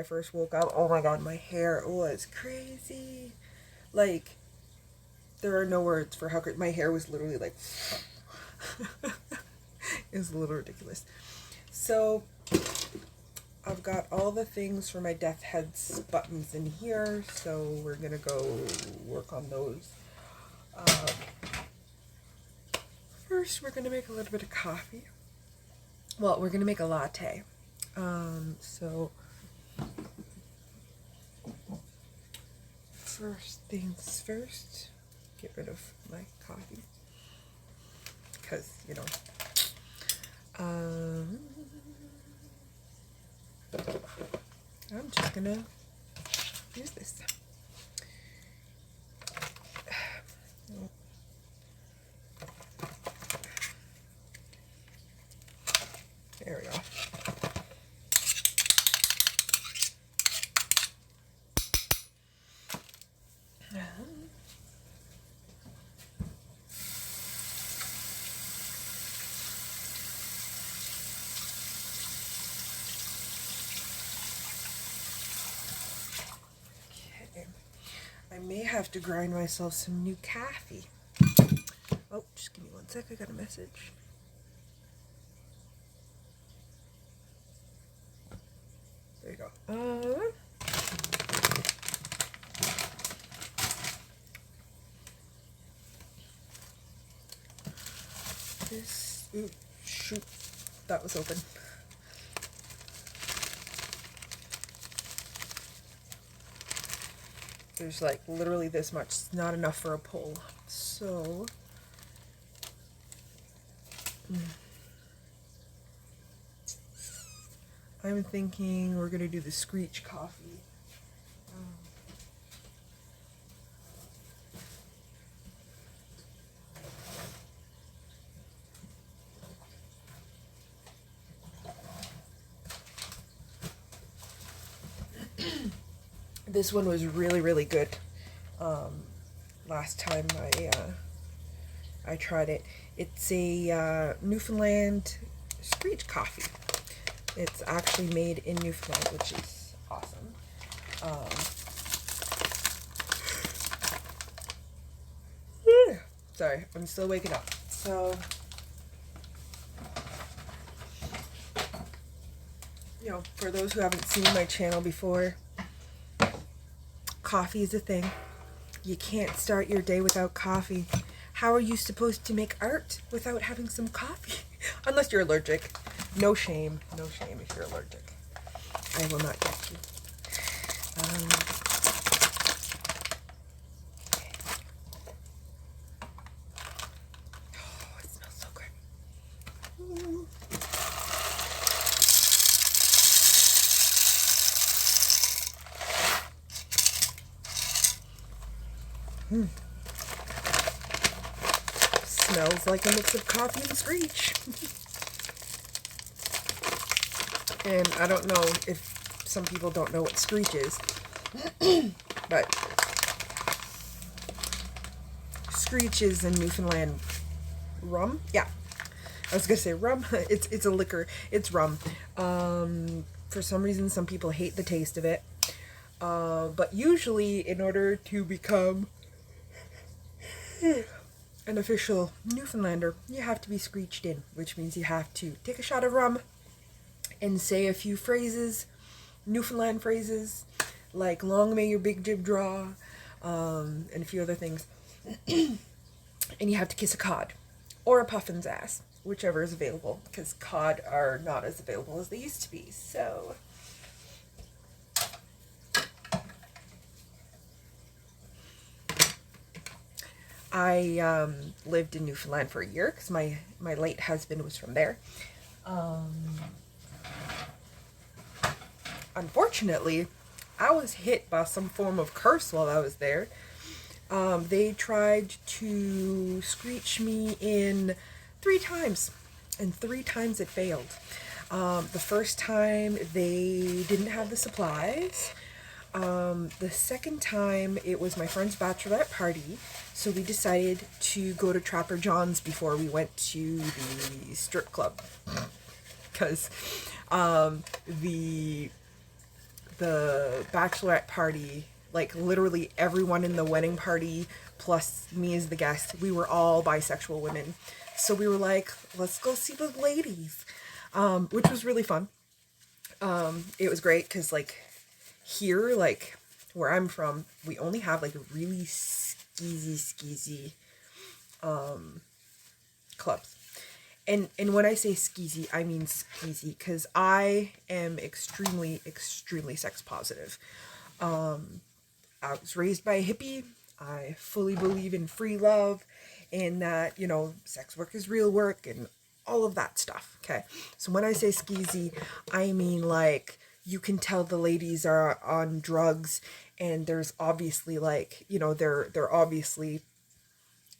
I first woke up, oh my god, my hair was crazy. Like, there are no words for how crazy. My hair was literally like, it was a little ridiculous. So, I've got all the things for my deathhead's buttons in here, so we're gonna go work on those. First, we're gonna make a little bit of coffee. Well, we're gonna make a latte. So first things first, get rid of my coffee, because, you know, I'm just gonna use this. There we go. Okay. I may have to grind myself some new coffee. Oh, just give me one sec. I got a message. There you go. This, ooh, shoot, that was open. There's like literally this much. It's not enough for a pull. So, I'm thinking we're gonna do the screech coffee. This one was really, really good. Last time I tried it. It's a Newfoundland screech coffee. It's actually made in Newfoundland, which is awesome. Sorry, I'm still waking up. So, you know, for those who haven't seen my channel before, coffee is a thing. You can't start your day without coffee. How are you supposed to make art without having some coffee? Unless you're allergic. No shame. No shame if you're allergic. I will not get you. Oh, it smells so good. Smells like a mix of coffee and screech. And I don't know if some people don't know what screech is, but screech is in Newfoundland rum. Yeah, I was gonna say rum. It's a liquor. It's rum. For some reason, some people hate the taste of it. But usually, in order to become an official Newfoundlander, you have to be screeched in, which means you have to take a shot of rum and say a few phrases, Newfoundland phrases, like long may your big jib draw, and a few other things. And you have to kiss a cod, or a puffin's ass, whichever is available, because cod are not as available as they used to be, so... I lived in Newfoundland for a year because my late husband was from there. Unfortunately, I was hit by some form of curse while I was there. They tried to screech me in 3 times, and 3 times it failed. The first time they didn't have the supplies. The second time it was my friend's bachelorette party, so we decided to go to Trapper John's before we went to the strip club, because the the bachelorette party, like literally everyone in the wedding party plus me as the guest, we were all bisexual women. So we were like, let's go see the ladies, which was really fun. It was great because like here, like where I'm from, we only have like really skeezy clubs. And when I say skeezy, I mean skeezy because I am extremely sex positive. I was raised by a hippie. I fully believe in free love and that, you know, sex work is real work and all of that stuff. Okay. So when I say skeezy, I mean like you can tell the ladies are on drugs and there's obviously like, you know, they're obviously,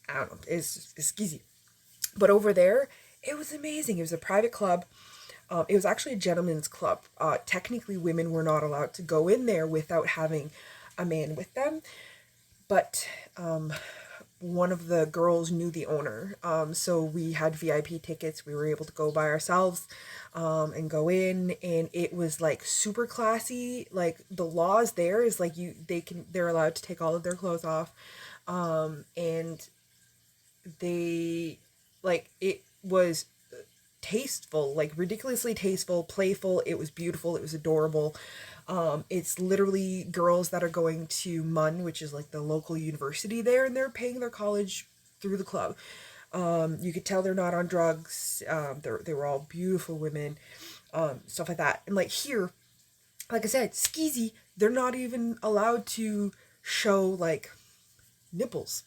I don't know, it's skeezy. But over there, it was amazing. It was a private club. It was actually a gentleman's club. Technically, women were not allowed to go in there without having a man with them. But one of the girls knew the owner. So we had VIP tickets. We were able to go by ourselves and go in. And it was like super classy. Like the laws there is like they're allowed to take all of their clothes off. And they, like, it was tasteful, like ridiculously tasteful, playful. It was beautiful. It was adorable. It's literally girls that are going to MUN, which is like the local university there, and they're paying their college through the club. You could tell they're not on drugs. They were all beautiful women, stuff like that. And like here, like I said, skeezy, they're not even allowed to show like nipples.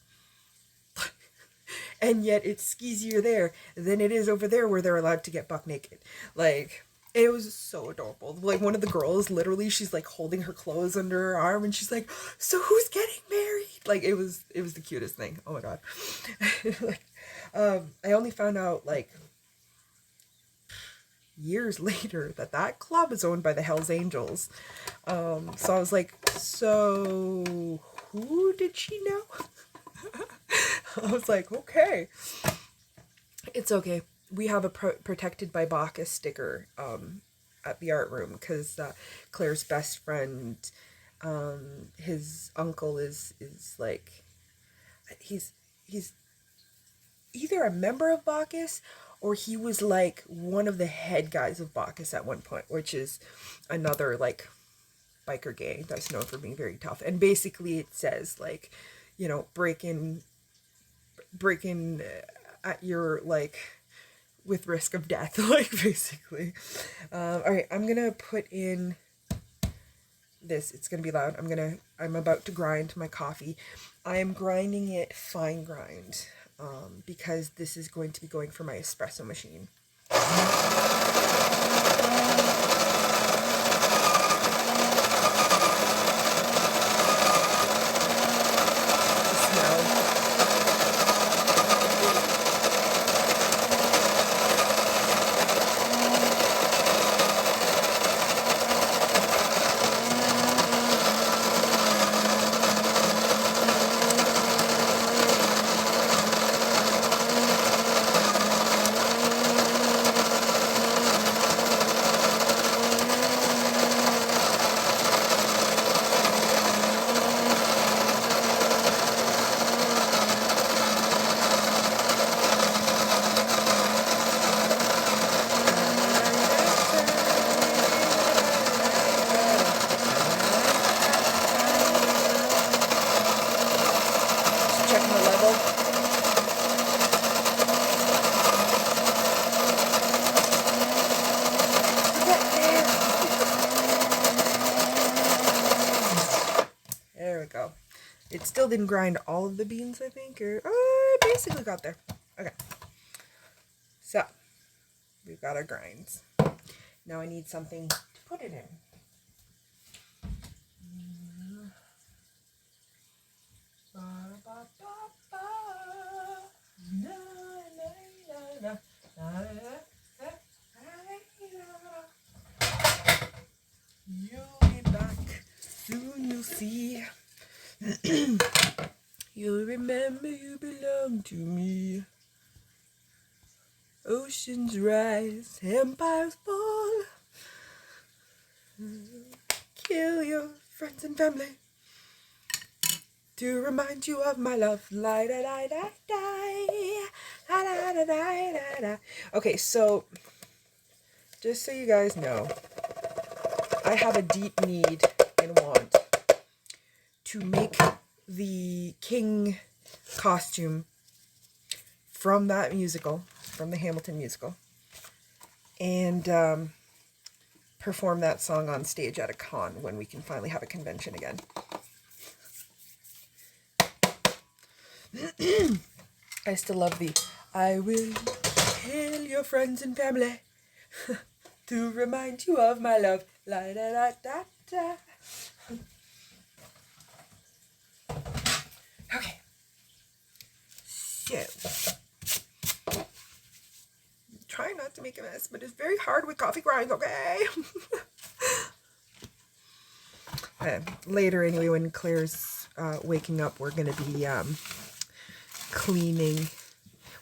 And yet it's skeezier there than it is over there where they're allowed to get buck naked. Like, it was so adorable. Like, one of the girls, literally, she's like holding her clothes under her arm and she's like, so who's getting married? Like, it was the cutest thing. Oh my god. Like, I only found out like years later that club is owned by the Hells Angels. So I was like, so who did she know? I was like, okay. It's okay. We have a protected by Bacchus sticker at the art room because Claire's best friend, his uncle is like, he's either a member of Bacchus or he was like one of the head guys of Bacchus at one point, which is another like biker gang that's known for being very tough. And basically it says like, you know, breaking at your like with risk of death, like basically. All right, I'm gonna put in this. It's gonna be loud. I'm about to grind my coffee. I am grinding it fine grind because this is going to be going for my espresso machine. It still didn't grind all of the beans, I think, or basically got there. Okay. So, we've got our grinds. Now I need something to put it in. You'll be back, soon you'll see. You'll remember you belong to me. Oceans rise, empires fall. kill your friends and family to remind you of my love. La da da da da da da da da da. Okay, so just so you guys know, I have a deep need and want to make the king costume from that musical, from the Hamilton musical, and perform that song on stage at a con when we can finally have a convention again. I still love the I will kill your friends and family to remind you of my love. La da da da da. Okay. So, try not to make a mess, but it's very hard with coffee grinds, okay? Later, anyway, when Claire's waking up, we're going to be cleaning.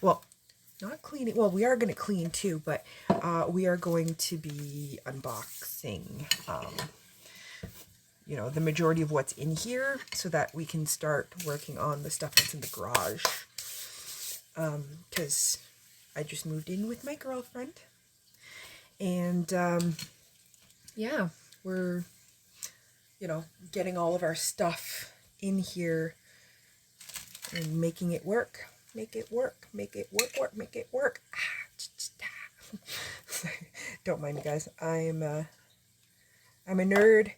Well, not cleaning. Well, we are going to clean too, but we are going to be unboxing, you know, the majority of what's in here so that we can start working on the stuff that's in the garage. Because I just moved in with my girlfriend. And, yeah, we're, you know, getting all of our stuff in here and making it work. Make it work. Make it work. Make it work. Don't mind me, guys. I'm a nerd.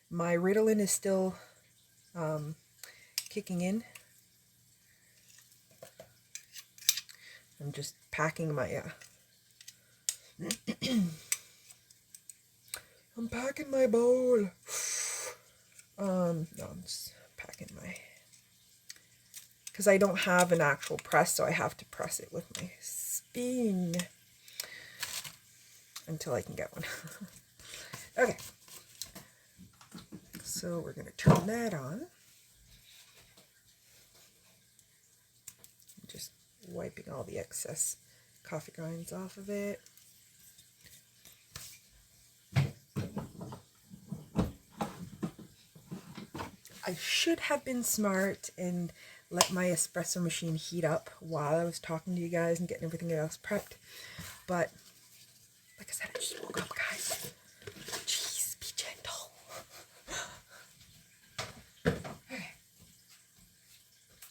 My Ritalin is still kicking in. I'm just packing my I'm packing my bowl. No, I'm just packing my, because I don't have an actual press, so I have to press it with my spoon until I can get one. Okay, so we're gonna turn that on. Just wiping all the excess coffee grinds off of it. I should have been smart and let my espresso machine heat up while I was talking to you guys and getting everything else prepped. But, like I said, I just woke up, guys. Jeez, be gentle. Okay.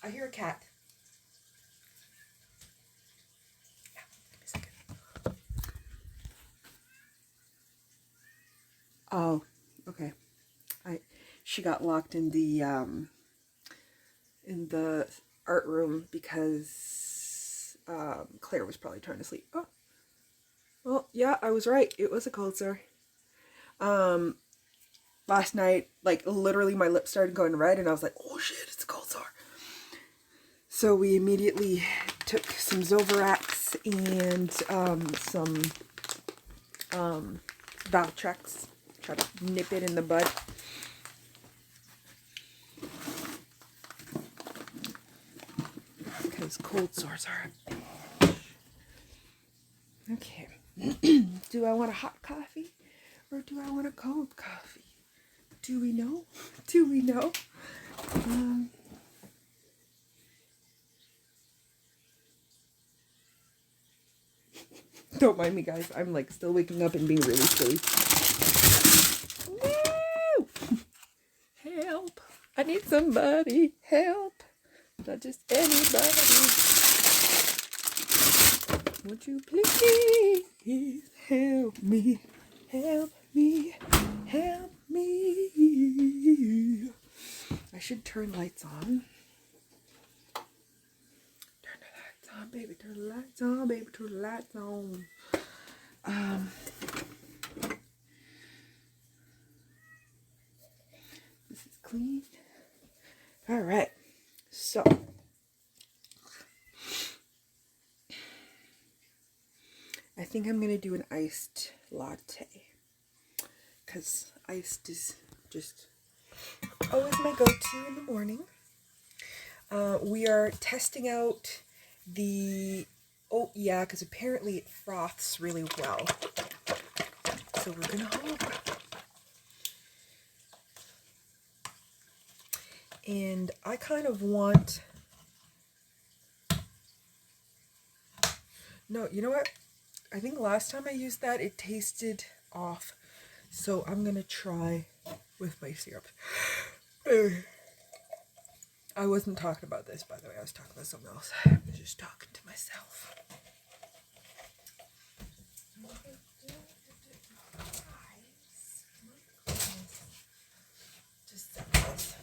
I hear a cat. Yeah, give me a second. Oh, okay. She got locked in the art room because Claire was probably trying to sleep. Oh, well, yeah, I was right. It was a cold sore. Last night, like literally, my lips started going red, and I was like, "Oh shit, it's a cold sore." So we immediately took some Zovirax and some Valtrex, try to nip it in the bud. Because cold sores are a bitch. Okay. Do I want a hot coffee or do I want a cold coffee? Do we know? Do we know? Don't mind me, guys. I'm like still waking up and being really silly. No! Help! I need somebody. Help! Not just anybody. Would you please help me? Help me. Help me. I should turn lights on. Turn the lights on, baby. Turn the lights on, baby. Turn the lights on. This is clean. All right. So. I think I'm going to do an iced latte. Because iced is just always my go-to in the morning. We are testing out the, oh yeah, because apparently it froths really well. So we're going to hope. And I kind of want... No, you know what? I think last time I used that, it tasted off. So I'm going to try with my syrup. I wasn't talking about this, by the way. I was talking about something else. I was just talking to myself. Just set this.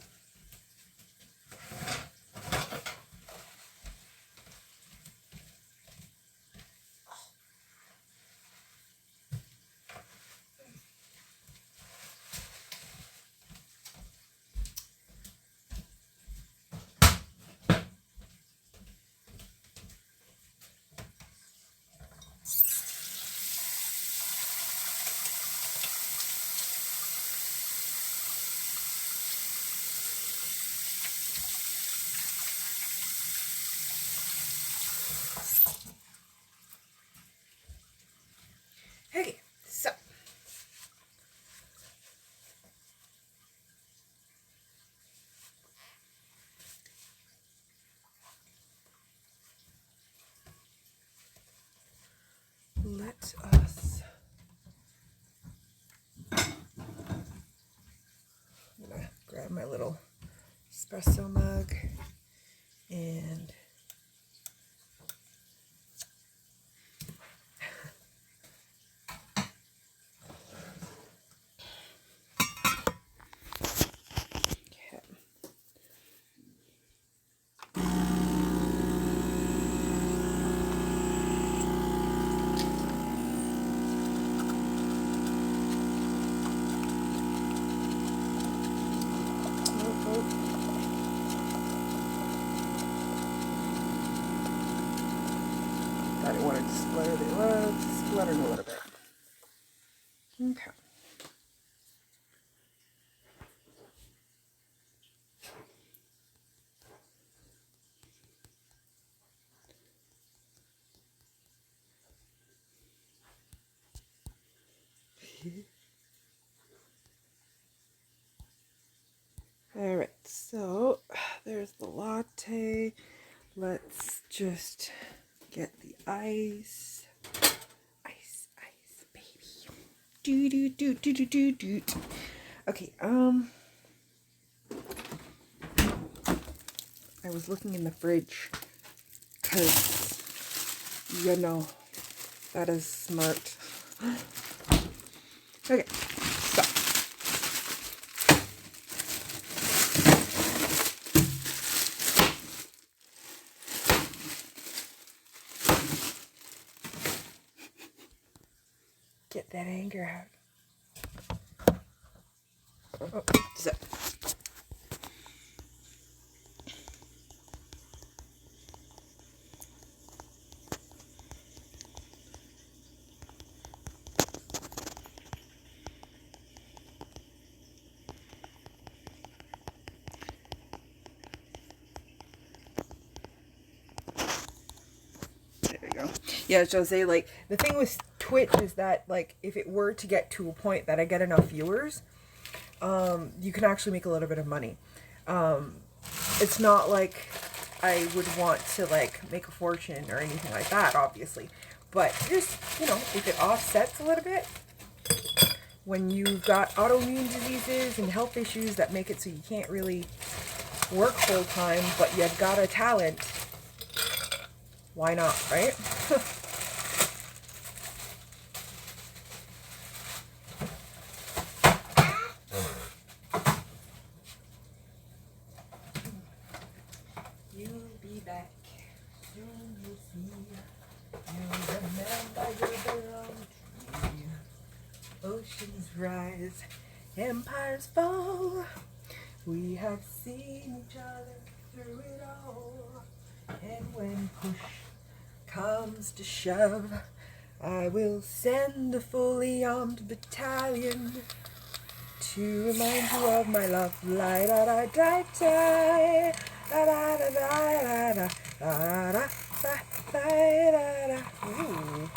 Okay, so let us... I'm gonna grab my little espresso mug and I didn't want it to splutter. Well, it's spluttering a little bit. Okay. All right, so there's the latte. Let's just get the ice. Ice, ice, baby. Do do do do do do do. Okay, I was looking in the fridge because, you know, that is smart. Okay, so. Get that anger out. Oh, so. There we go. Yeah, so say, like, the thing with Twitch is that, like, if it were to get to a point that I get enough viewers, you can actually make a little bit of money. It's not like I would want to, like, make a fortune or anything like that, obviously. But just, you know, if it offsets a little bit, when you've got autoimmune diseases and health issues that make it so you can't really work full time, but you've got a talent, why not, right? You'll be back. Soon you'll see. You're the man by your belong to me. Oceans rise, empires fall. We have seen each other through it all. And when push comes to shove, I will send a fully armed battalion to remind you of my love. La da da da da da da da da da da da da da. Ooh,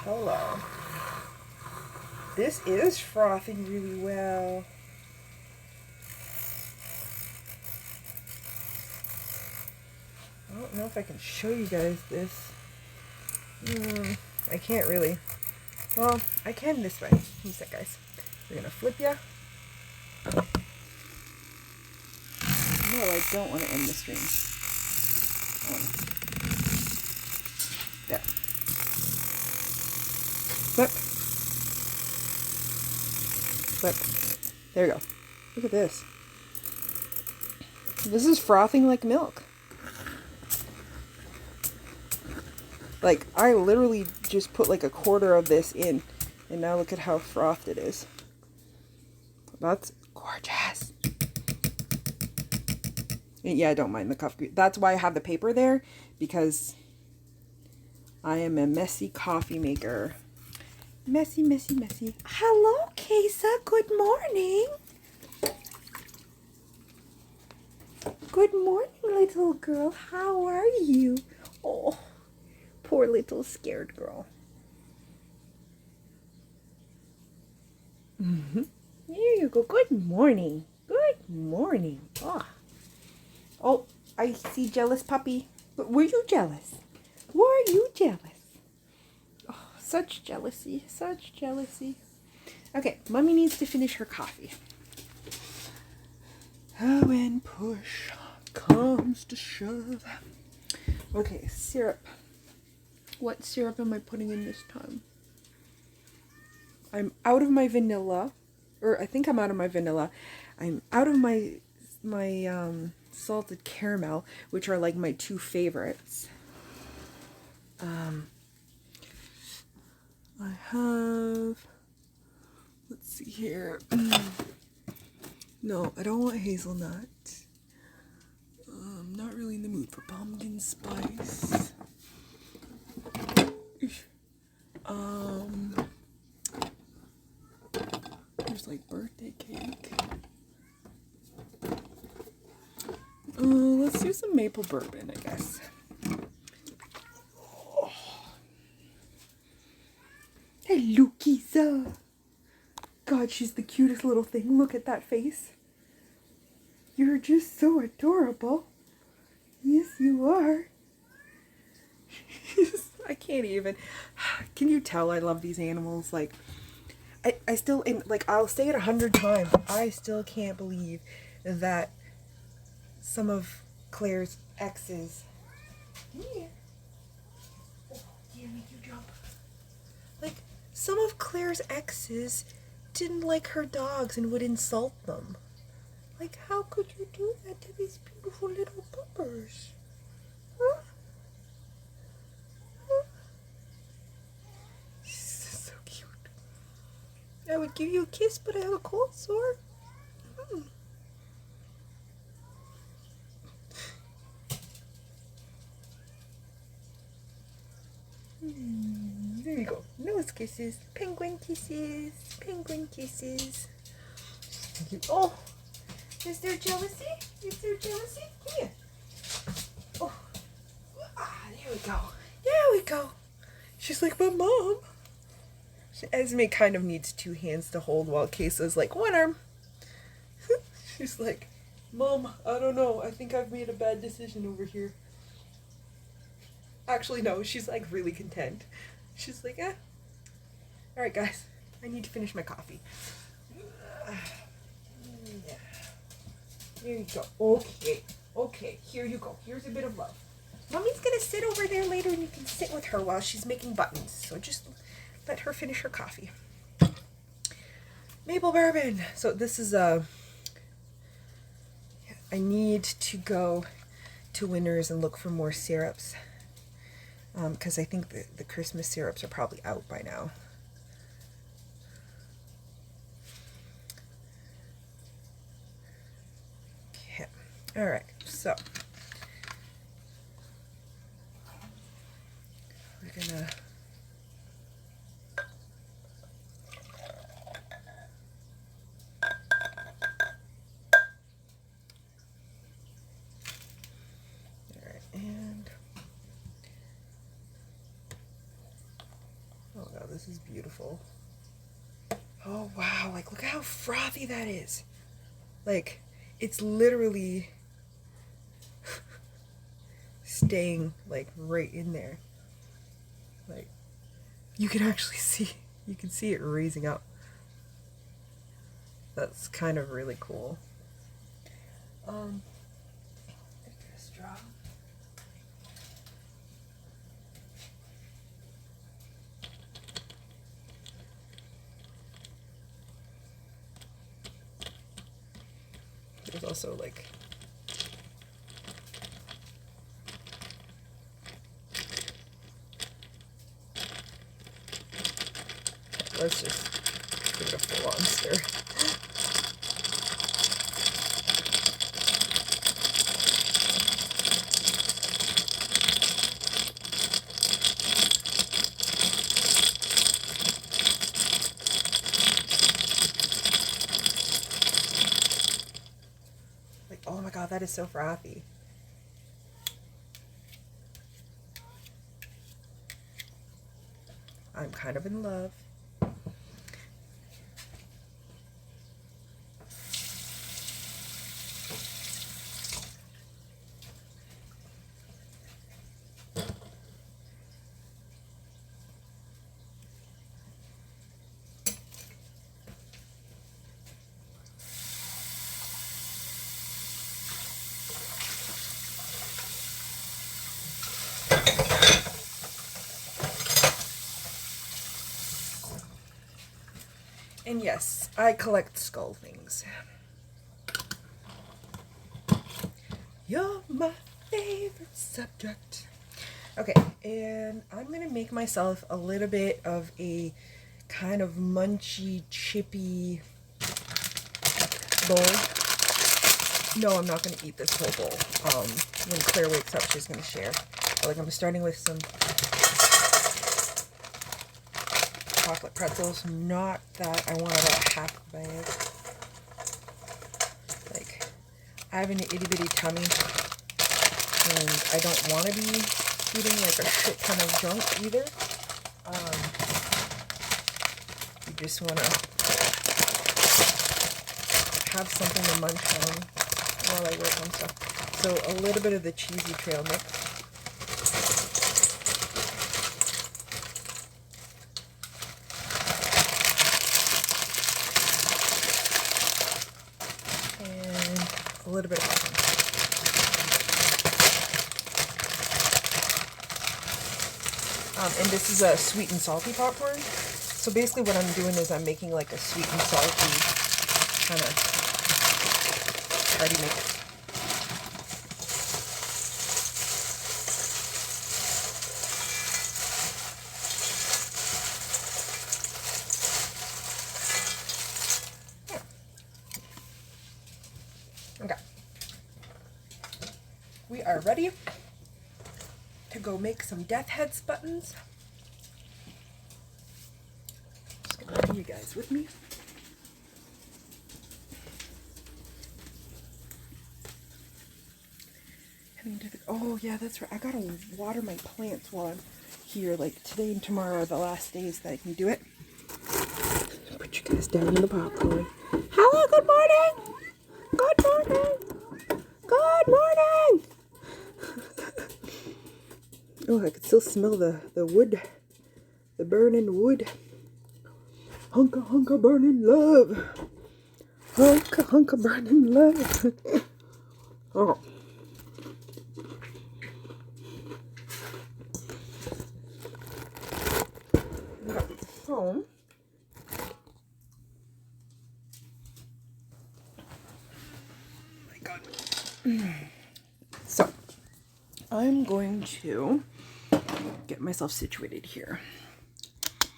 hello. This is frothing really well. don't know if I can show you guys this. I can't really. Well, I can this way. One sec, guys. We're gonna flip ya. No, I don't want to end the stream. There. Flip. Flip. There you go. Look at this. This is frothing like milk. Like, I literally just put like a quarter of this in, and now look at how frothed it is. That's gorgeous. And yeah, I don't mind the coffee. That's why I have the paper there, because I am a messy coffee maker. Messy, messy, messy. Hello, Kesa. Good morning. Good morning, little girl. How are you? Oh, poor little scared girl. Here you go. Good morning. Good morning. Oh, I see jealous puppy. But were you jealous? Were you jealous? Oh, such jealousy. Such jealousy. Okay, Mommy needs to finish her coffee. When push comes to shove. Okay, syrup. What syrup am I putting in this time? I'm out of my vanilla. Or I think I'm out of my vanilla. I'm out of my salted caramel, which are like my two favorites. I have, let's see here. No, I don't want hazelnut. I'm not really in the mood for pumpkin spice. There's like birthday cake. Let's do some maple bourbon, I guess. Oh. Hello, Kisa. God, she's the cutest little thing. Look at that face. You're just so adorable. Yes, you are. I can't even. Can you tell I love these animals? Like, I still, like, I'll say it 100 times. I still can't believe that some of Claire's exes. Yeah. Oh, yeah, make you jump. Like, some of Claire's exes didn't like her dogs and would insult them. Like, how could you do that to these beautiful little puppers? Huh? Huh? So cute. I would give you a kiss, but I have a cold sore. There you go. Nose kisses. Penguin kisses. Penguin kisses. Oh! Is there jealousy? Is there jealousy? Come here. Oh. There we go. There we go. She's like, but Mom. Esme kind of needs 2 hands to hold while Kesa's like, 1 arm. She's like, Mom, I don't know. I think I've made a bad decision over here. Actually, no. She's like really content. She's like, eh. Alright, guys. I need to finish my coffee. Yeah. There you go. Okay. Okay. Here you go. Here's a bit of love. Mommy's gonna sit over there later and you can sit with her while she's making buttons. So just let her finish her coffee. Maple bourbon. So this is I need to go to Winners and look for more syrups. Because I think the Christmas syrups are probably out by now. Okay. Alright, so we're gonna this is beautiful. Oh wow, like look at how frothy that is. Like, it's literally staying like right in there. Like you can actually see, you can see it raising up. That's kind of really cool. Straw. There's also like let's just give it a full on stir. Like, oh my god, that is so frothy. I'm kind of in love. And yes, I collect skull things. You're my favorite subject. Okay, and I'm gonna make myself a little bit of a kind of munchy, chippy bowl. No, I'm not gonna eat this whole bowl. When Claire wakes up, she's gonna share. Like, I'm starting with some chocolate pretzels. Not that I want about half a bag. Like, I have an itty bitty tummy, and I don't want to be eating like a shit ton of junk either. You just want to have something to munch on while I work on stuff. So a little bit of the cheesy trail mix. A little bit of popcorn. And this is a sweet and salty popcorn. So basically what I'm doing is I'm making like a sweet and salty kind of party mix. Okay. We are ready to go make some deathhead buttons. Just gonna bring you guys with me. Heading to the, oh yeah, that's right. I gotta water my plants while I'm here. Like today and tomorrow are the last days that I can do it. Put you guys down in the popcorn. Hello, good morning. Good morning. Good morning. Oh, I could still smell the wood, the burning wood. Hunka hunka burning love. Hunka hunka burning love. Oh. Home. My God. So, I'm going to get myself situated here. I'm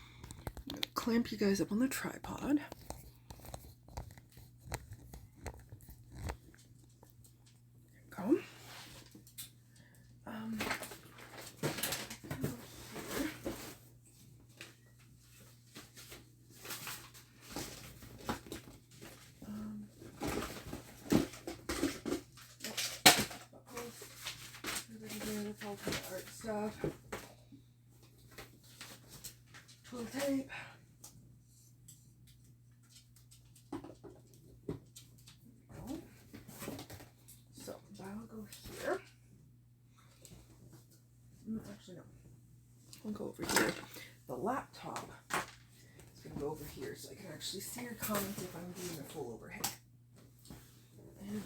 going to clamp you guys up on the tripod. There you go. Art stuff, tool tape, so that'll go here. Actually, no. I'll go over here. The laptop is going to go over here so I can actually see your comments if I'm doing a full overhead. And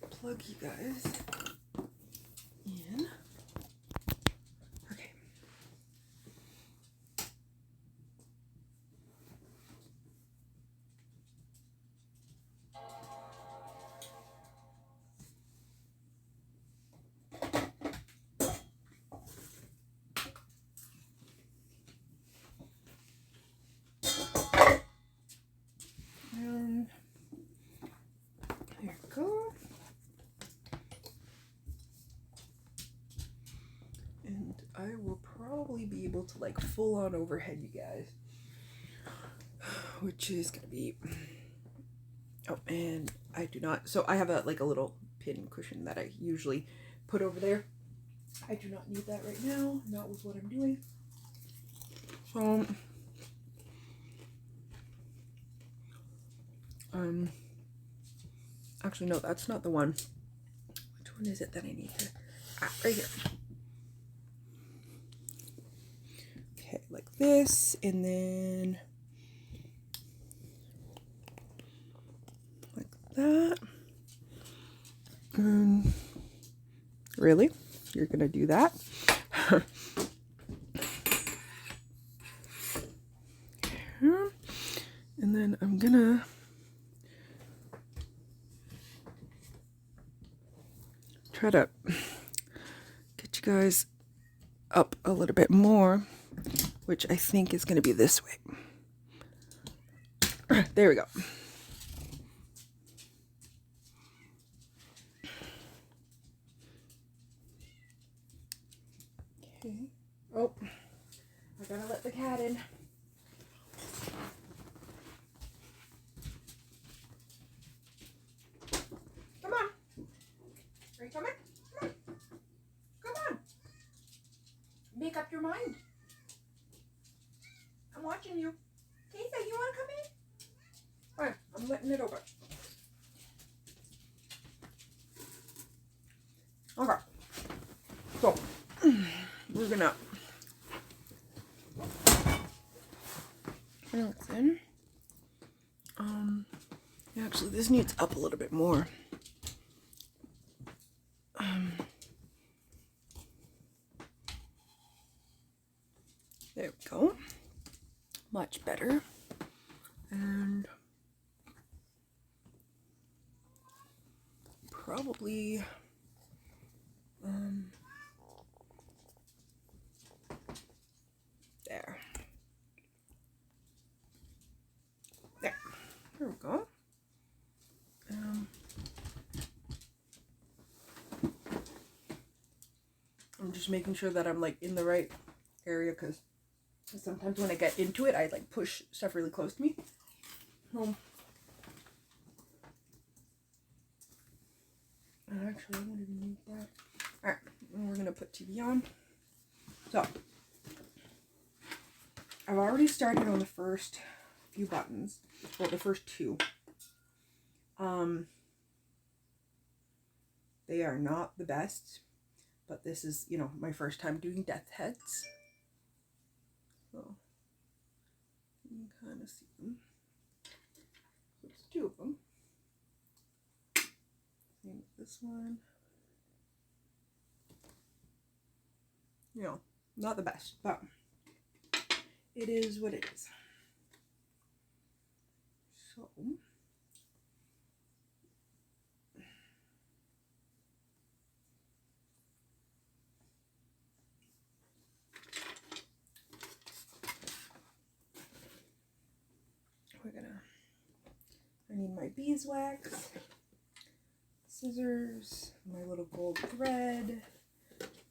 plug you guys in. Okay. And there we go. And I will probably be able to like full on overhead you guys, which is gonna be, oh, and I do not, so I have a like a little pin cushion that I usually put over there. I do not need that right now, not with what I'm doing. So actually no, that's not the one. Which one is it that I need to, right here. Okay, like this, and then like that. Really? You're gonna do that? And then I'm gonna try to get you guys up a little bit more, which I think is gonna be this way. There we go. Okay. Oh, I gotta let the cat in. Come on. Are you coming? Come on. Come on. Make up your mind. I'm watching you. Tisa, you wanna come in? Alright, I'm letting it over. Okay. So, we're gonna mix in. Actually, this needs up a little bit more. There we go. Much better. And probably there. There we go. I'm just making sure that I'm like in the right area, because sometimes when I get into it, I like push stuff really close to me. And actually, I won't even need that. Alright, we're gonna put TV on. So, I've already started on the first few buttons. Well, the first two. They are not the best, but this is, you know, my first time doing deathheads. So, you can kind of see them. So it's two of them. Same with this one. You know, not the best, but it is what it is. So, I need my beeswax, scissors, my little gold thread.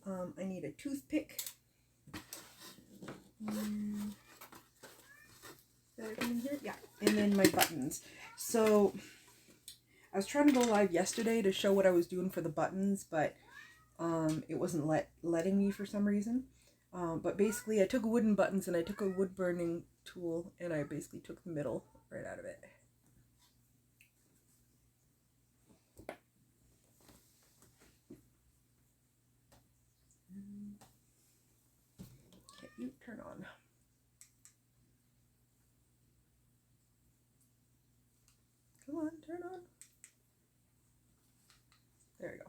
I need a toothpick. Is that everything in here? Yeah. And then my buttons. So I was trying to go live yesterday to show what I was doing for the buttons, but it wasn't letting me for some reason. But basically I took wooden buttons and I took a wood burning tool and I basically took the middle right out of it. You turn on. Come on, turn on. There you go.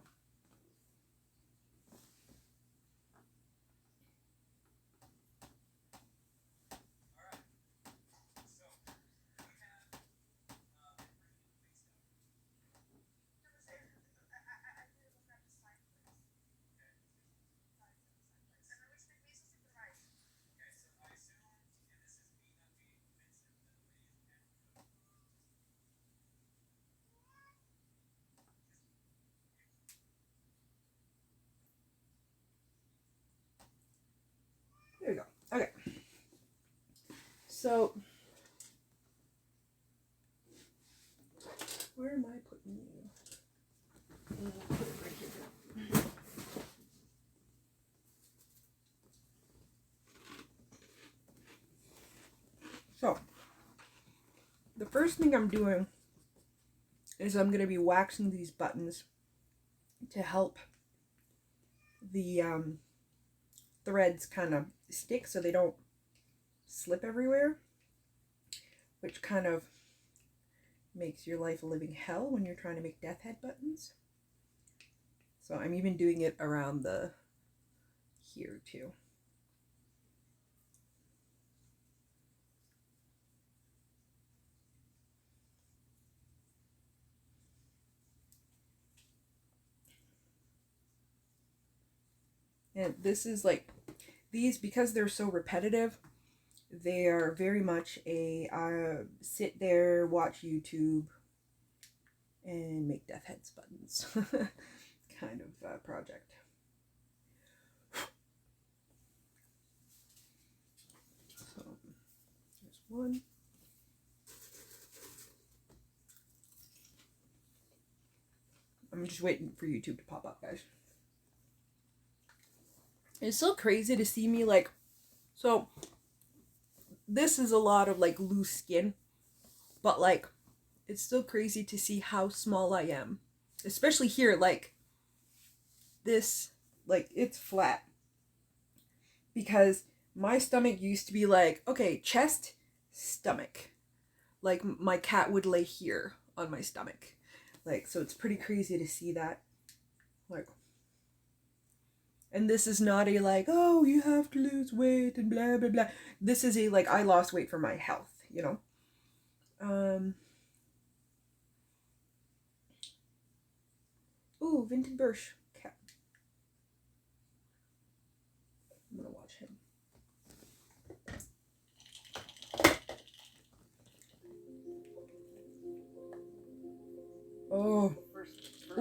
There you go. Okay. So, where am I putting you? I'll put it right here. So, the first thing I'm doing is I'm going to be waxing these buttons to help the threads kind of stick so they don't slip everywhere, which kind of makes your life a living hell when you're trying to make deathhead buttons. So I'm even doing it around the here too. And this is like, these, because they're so repetitive, they are very much a sit there, watch YouTube, and make deathheads buttons kind of project. So there's one. I'm just waiting for YouTube to pop up, guys. It's so crazy to see me like, so this is a lot of like loose skin, but like it's still crazy to see how small I am, especially here. Like this, like it's flat because my stomach used to be like, okay, chest, stomach, like my cat would lay here on my stomach, like, so it's pretty crazy to see that, like. And this is not a like, oh, you have to lose weight and blah, blah, blah. This is a like, I lost weight for my health, you know? Ooh, Vintage Birch cat. I'm gonna watch him. Oh.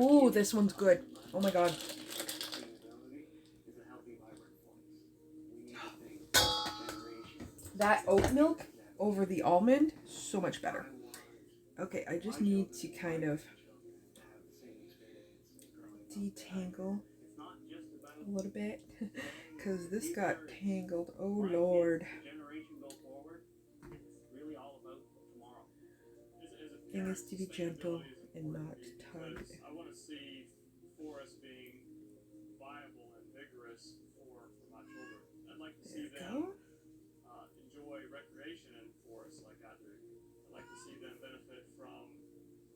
Ooh, this one's good. Oh my god. That oat milk over the almond, so much better. Okay, I just need to kind of detangle a little bit because this got tangled. Oh Lord. Thing is to be gentle and not tug. I want to see forests being viable and vigorous for my children. I'd like to see them enjoy recreation in forests like I do. I'd like to see them benefit from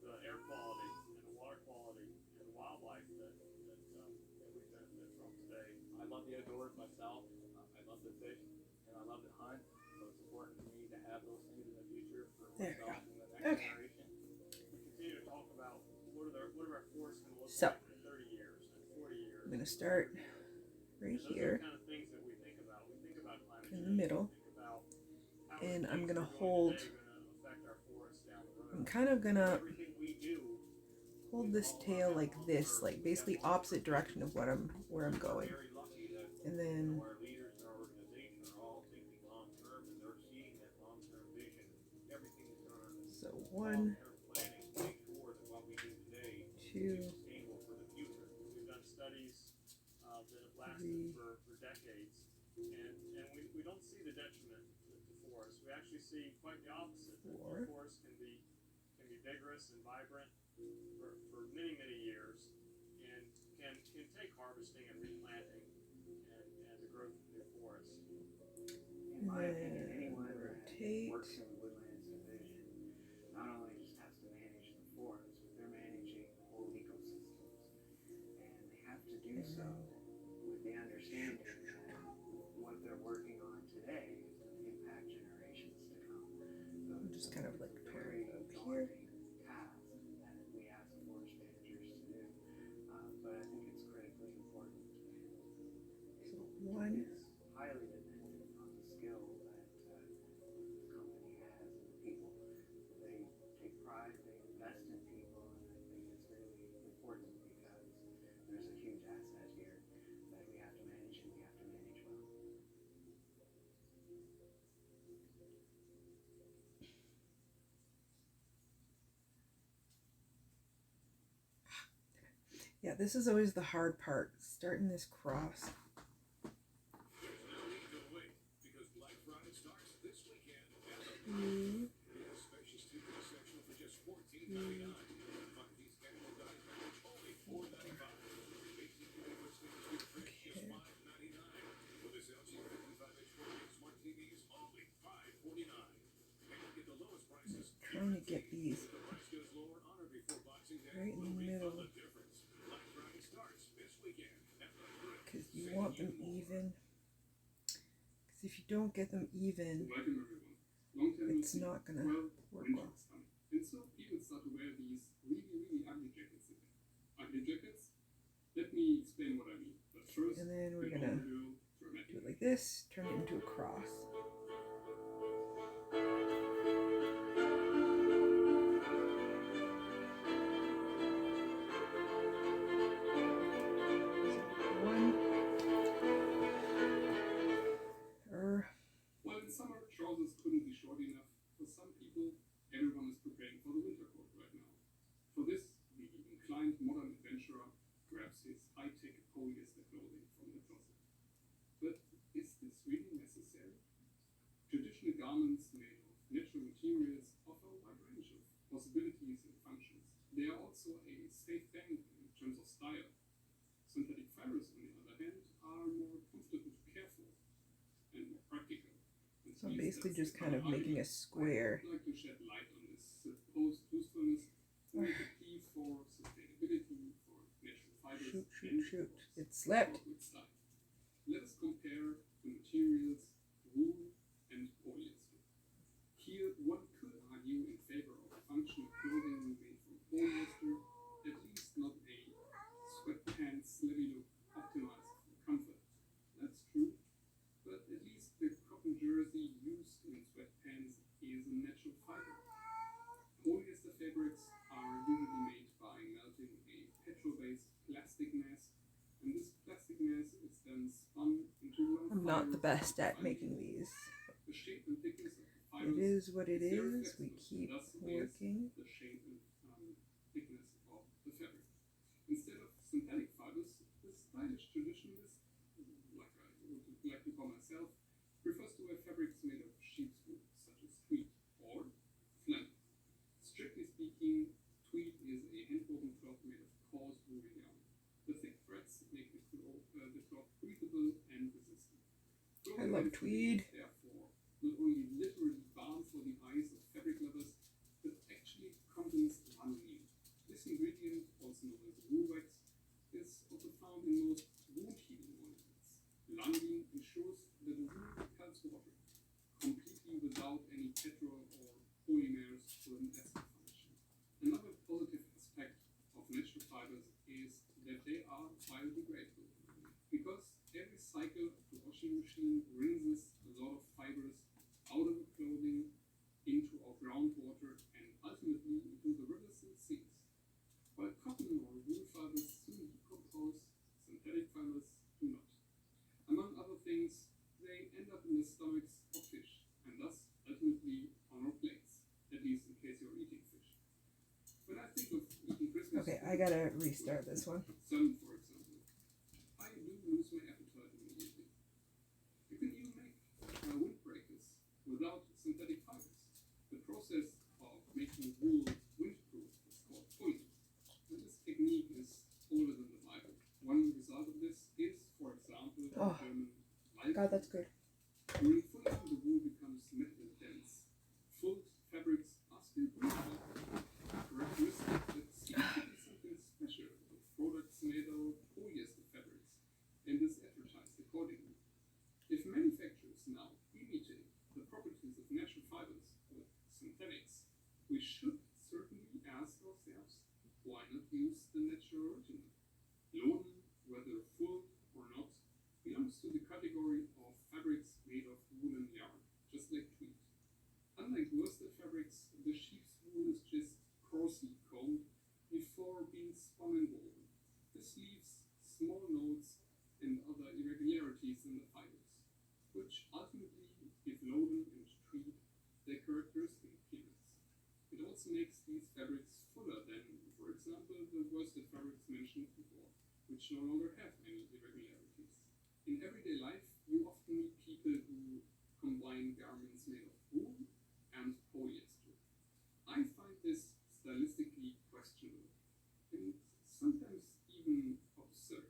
the air quality and the water quality and the wildlife that we benefit from today. I love the outdoors myself. I love to fish and I love to hunt. So it's important to me to have those things in the future for myself and the next generation. We continue to talk about what are our forests going to look like in 30 years and 40 years. I'm going to start right here in the middle, and I'm gonna hold, I'm kind of gonna hold this tail like this, like basically opposite direction of what where I'm going, and then so 1, 2, 3, for decades, and we don't see the detriment to forests. We actually see quite the opposite. The forest can be vigorous and vibrant for many years, and can take harvesting and replanting and the growth of new forests. my opinion, anyone that works in the woodlands division not only just has to manage the forest, but they're managing whole ecosystems. And they have to do so with the understanding that what they're working on today is going to impact generations to come. So I'm just kind of like it's a turning very it up here. daunting task that we ask forest managers to do. But I think it's critically important. So one. It's highly dependent on the skill that the company has and the people. They take pride, they invest in people, and I think it's really important because there's a huge asset here that we have to manage and we have to manage well. Yeah, this is always the hard part, starting this cross. Trying to get these right in the middle, because you want them even, because if you don't get them even, it's not going to work well. And so people start to wear these really ugly jackets again. Ugly jackets? Let me explain what I mean. But first, and then we're going to do it like this, turn it into a cross. Well, in summer, trousers couldn't be short enough. For some people, everyone is preparing for the winter coat right now. For this, the inclined modern adventurer grabs his high-tech polyester clothing from the closet. But is this really necessary? Traditional garments made of natural materials offer a wide range of possibilities and functions. They are also a safe bank in terms of style. Synthetic fibers, on the other hand, are more comfortable to care for and more practical. So I'm basically just kind of making a square. I'd like to shed light on this supposed usefulness and make a plea for sustainability, for natural fibers, Shoot. It slipped. With style. Let us compare the materials wool and polyester. Here, one could argue in favor of functional clothing made from polyester, at least not a sweatpants slivvy look optimized for comfort. That's true. But at least the cotton jersey used in sweatpants is a natural fiber. Polyester fabrics are usually made by melting a petrol-based plastic mass, and this plastic mass is then spun into long I'm not the best at making these. The shape and thickness of the fibers It is what it is. We keep working. The shape and thickness of the fabric. Instead of synthetic fibers, the stylish traditionalist, like I would like to call myself, refers to wear fabrics made of sheep's wool, such as tweed or flannel. Strictly speaking, tweed is a hand-woven cloth made of coarse woven yarn. The thick threads make the cloth breathable and resistant. I love tweed. Therefore, not only literally balm for the eyes of fabric lovers, but actually contains lanolin. This ingredient, also known as wool wax, is also found in most wound healing ointments. Lanolin ensures that the wool repels water completely without any petrol or polymers with an acid function. Another positive aspect of natural fibers is that they are biodegradable, because every cycle of the washing machine rinses a lot of fibers out of the clothing into our groundwater and ultimately into the rivers and seas. While cotton or wool fibers soon decompose, synthetic fibers do not. Among other things, they end up in the stomachs of fish and thus ultimately on our plates, at least in case you're eating fish. When I think of eating Christmas Okay, I gotta restart this one. Salmon, for example, I do lose my appetite immediately. You can even make windbreakers without synthetic fibers. The process of making wool windproof is called fulling, and this technique is older than the Bible. One result of this is, for example, the German life. God, that's good. During fulling, the wool small nodes and other irregularities in the fibers, which ultimately give Loden and treat their characteristic appearance. It also makes these fabrics fuller than, for example, the worsted fabrics mentioned before, which no longer have any irregularities. In everyday life, you often meet people who combine garments made of wool and polyester. I find this stylistically questionable and sometimes even absurd.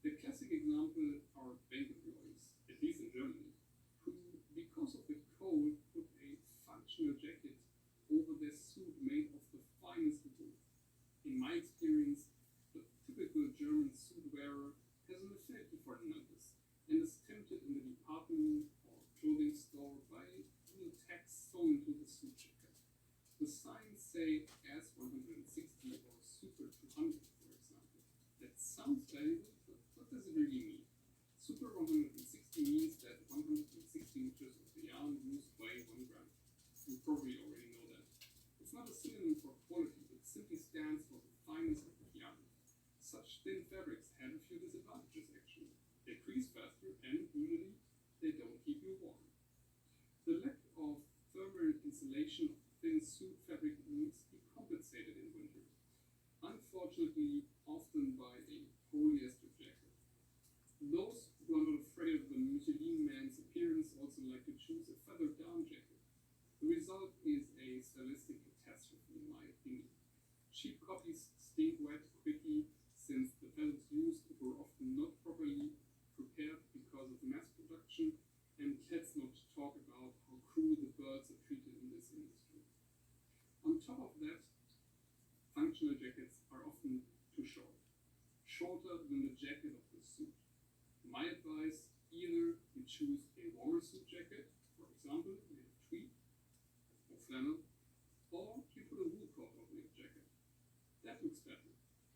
The classic example are bank employees, at least in Germany, who, because of the cold, put a functional jacket over their suit made of the finest wool. In my experience, the typical German suit wearer has an affinity for numbers and is tempted in the department or clothing store by little tags sewn into the suit jacket. The signs say S160 or Super 200, for example. That sounds valuable, but what does it really mean? Super 160 means that 160 meters of the yarn used weigh 1 gram. You probably already know that. It's not a synonym for quality, it simply stands for the fineness of the yarn. Such thin fabrics have a few disadvantages actually. They crease faster and usually they don't keep you warm. The lack of thermal insulation of thin suit fabric needs to be compensated in winter, unfortunately often by a polyester jacket. Those who are not afraid of the Michelin man's appearance also like to choose a feathered down jacket. The result is a stylistic catastrophe in my opinion. Cheap copies stink wet quickly since the feathers used were often not properly prepared because of mass production, and let's not talk about how cruel the birds are treated in this industry. On top of that, functional jackets are often too short, shorter than the jacket of the suit. My advice, either you choose a warmer suit jacket, for example, made of tweed or flannel, or you put a wool coat over your jacket. That looks better.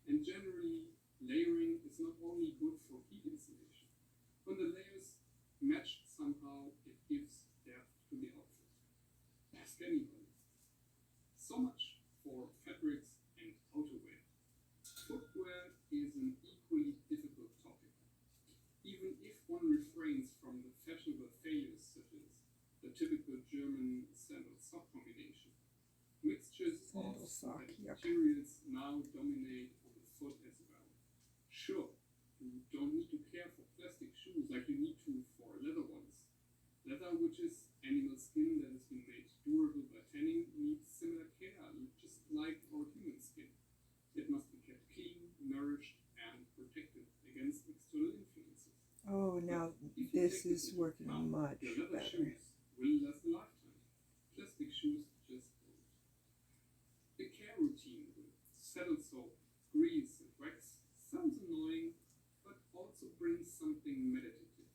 And generally, layering is not only good for heat insulation. When the layers match somehow, it gives depth to the outfit. Ask anybody. So much for fabrics and outerwear. Footwear is an equally difficult topic. Even if one refrains from the fashionable failures such as the typical German sandal-sock combination, mixtures of synthetic materials now dominate on the foot as well. Sure, you don't need to care for plastic shoes like you need to for leather ones. Leather, which is animal skin that has been made durable by tanning, needs similar care, just like our human skin. It must be kept clean, nourished, and protected against external influences. Oh, now this is working much your leather better. shoes will last a lifetime. Plastic shoes just don't. The care routine with saddle soap, grease, and wax sounds annoying, but also brings something meditative.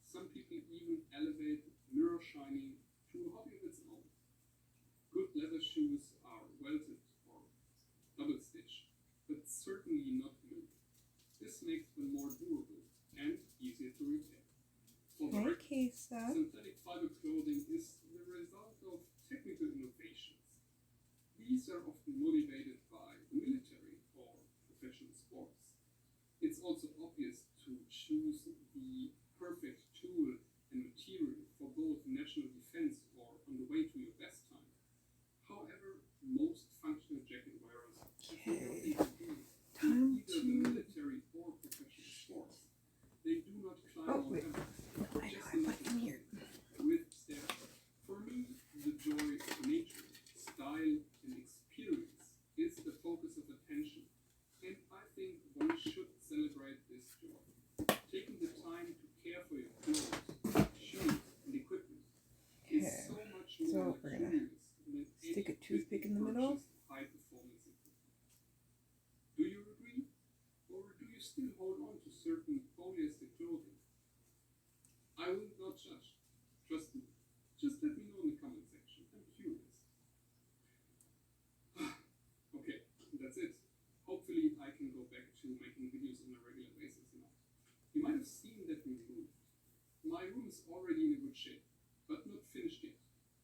Some people even elevate mirror shining to a hobby of its own. Good leather shoes are welted or double stitched, but certainly not glued. This makes them more durable and easier to repair. For the record, synthetic fiber clothing is the result of technical innovations. These are often motivated by the military or professional sports. It's also obvious to choose the perfect tool and material for both national defense or on the way to your best time. However, most functional jacket wearers have nothing to do with either the military or professional sports. They do not climb on Everest, just enough with stairs. For me, the joy of nature, style, and experience is the focus of attention, and I think one should celebrate this joy. Taking the time to care for your clothes, shoes, and equipment is so much more luxurious than stick a toothpick in the middle. high-performance equipment. Do you agree, or do you still hold on to certain polyester clothing? I will not judge. Trust me. Just let me know in the comment section. I'm curious. Okay, that's it. Hopefully I can go back to making videos on a regular basis now. You might have seen that we moved. My room is already in a good shape, but not finished yet.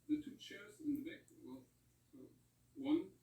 The two chairs in the back, well, one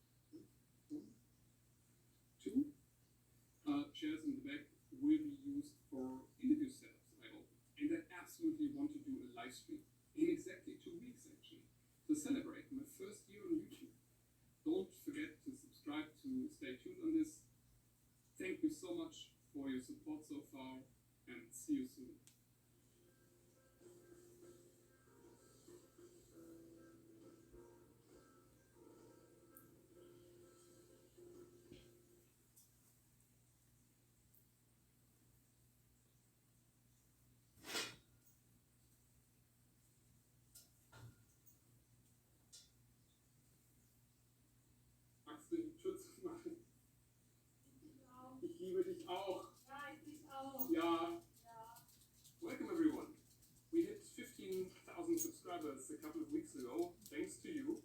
1,000 subscribers a couple of weeks ago, thanks to you.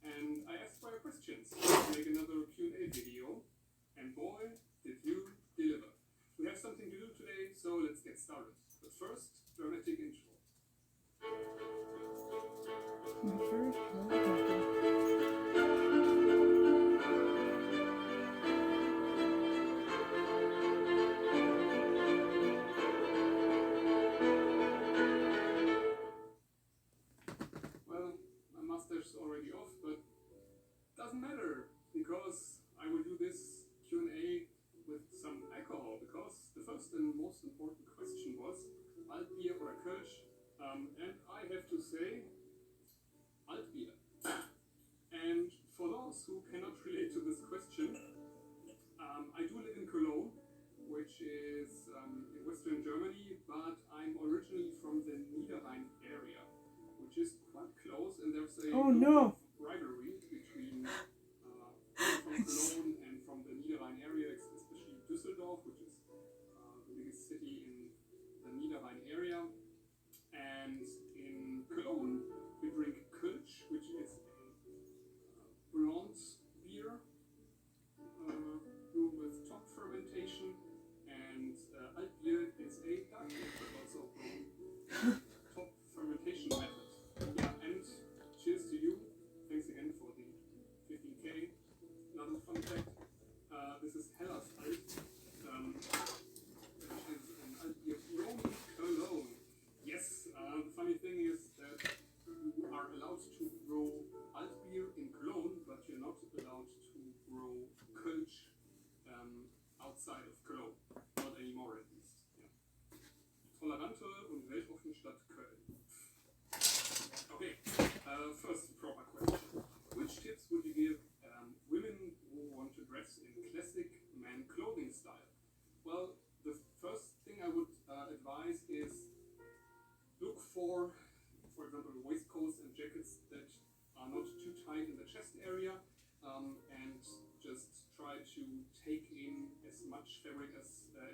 And I asked for your questions to make another Q&A video. And boy, did you deliver. We have something to do today, so let's get started. But first, dramatic intro. Well, my mustache's already off, but doesn't matter, because I will do this Q&A with some alcohol, because the first and most important question was Altbier or Kölsch, and I have to say Altbier. And for those who cannot relate to this question, I do live in Cologne, which is in Western Germany, but I'm originally from the Niederrhein area, which is quite close, and there's a rivalry between from Cologne and from the Niederrhein area, especially Düsseldorf, which is the biggest city in the Niederrhein area. And in Cologne, we drink Kölsch, which is a bronze beer brewed with top fermentation, and Altbier is a dark beer, but also top fermentation method. Yeah, and cheers to you. Thanks again for the 15K. Another fun fact, this is Hellas Alt, which is an Altbier from Cologne. Yes, the funny thing is that you are allowed to grow Altbier in Cologne, but you're not allowed to grow Kölsch outside of Cologne. Not anymore, at least. Yeah. Tolerante und weltoffene Stadt Köln. Okay, first proper question. Which tips would you give women who want to dress in classic man clothing style? Well, the first thing I would advise is look for example, waistcoats and jackets that are not too tight in the chest area, and just try to take in as much fabric at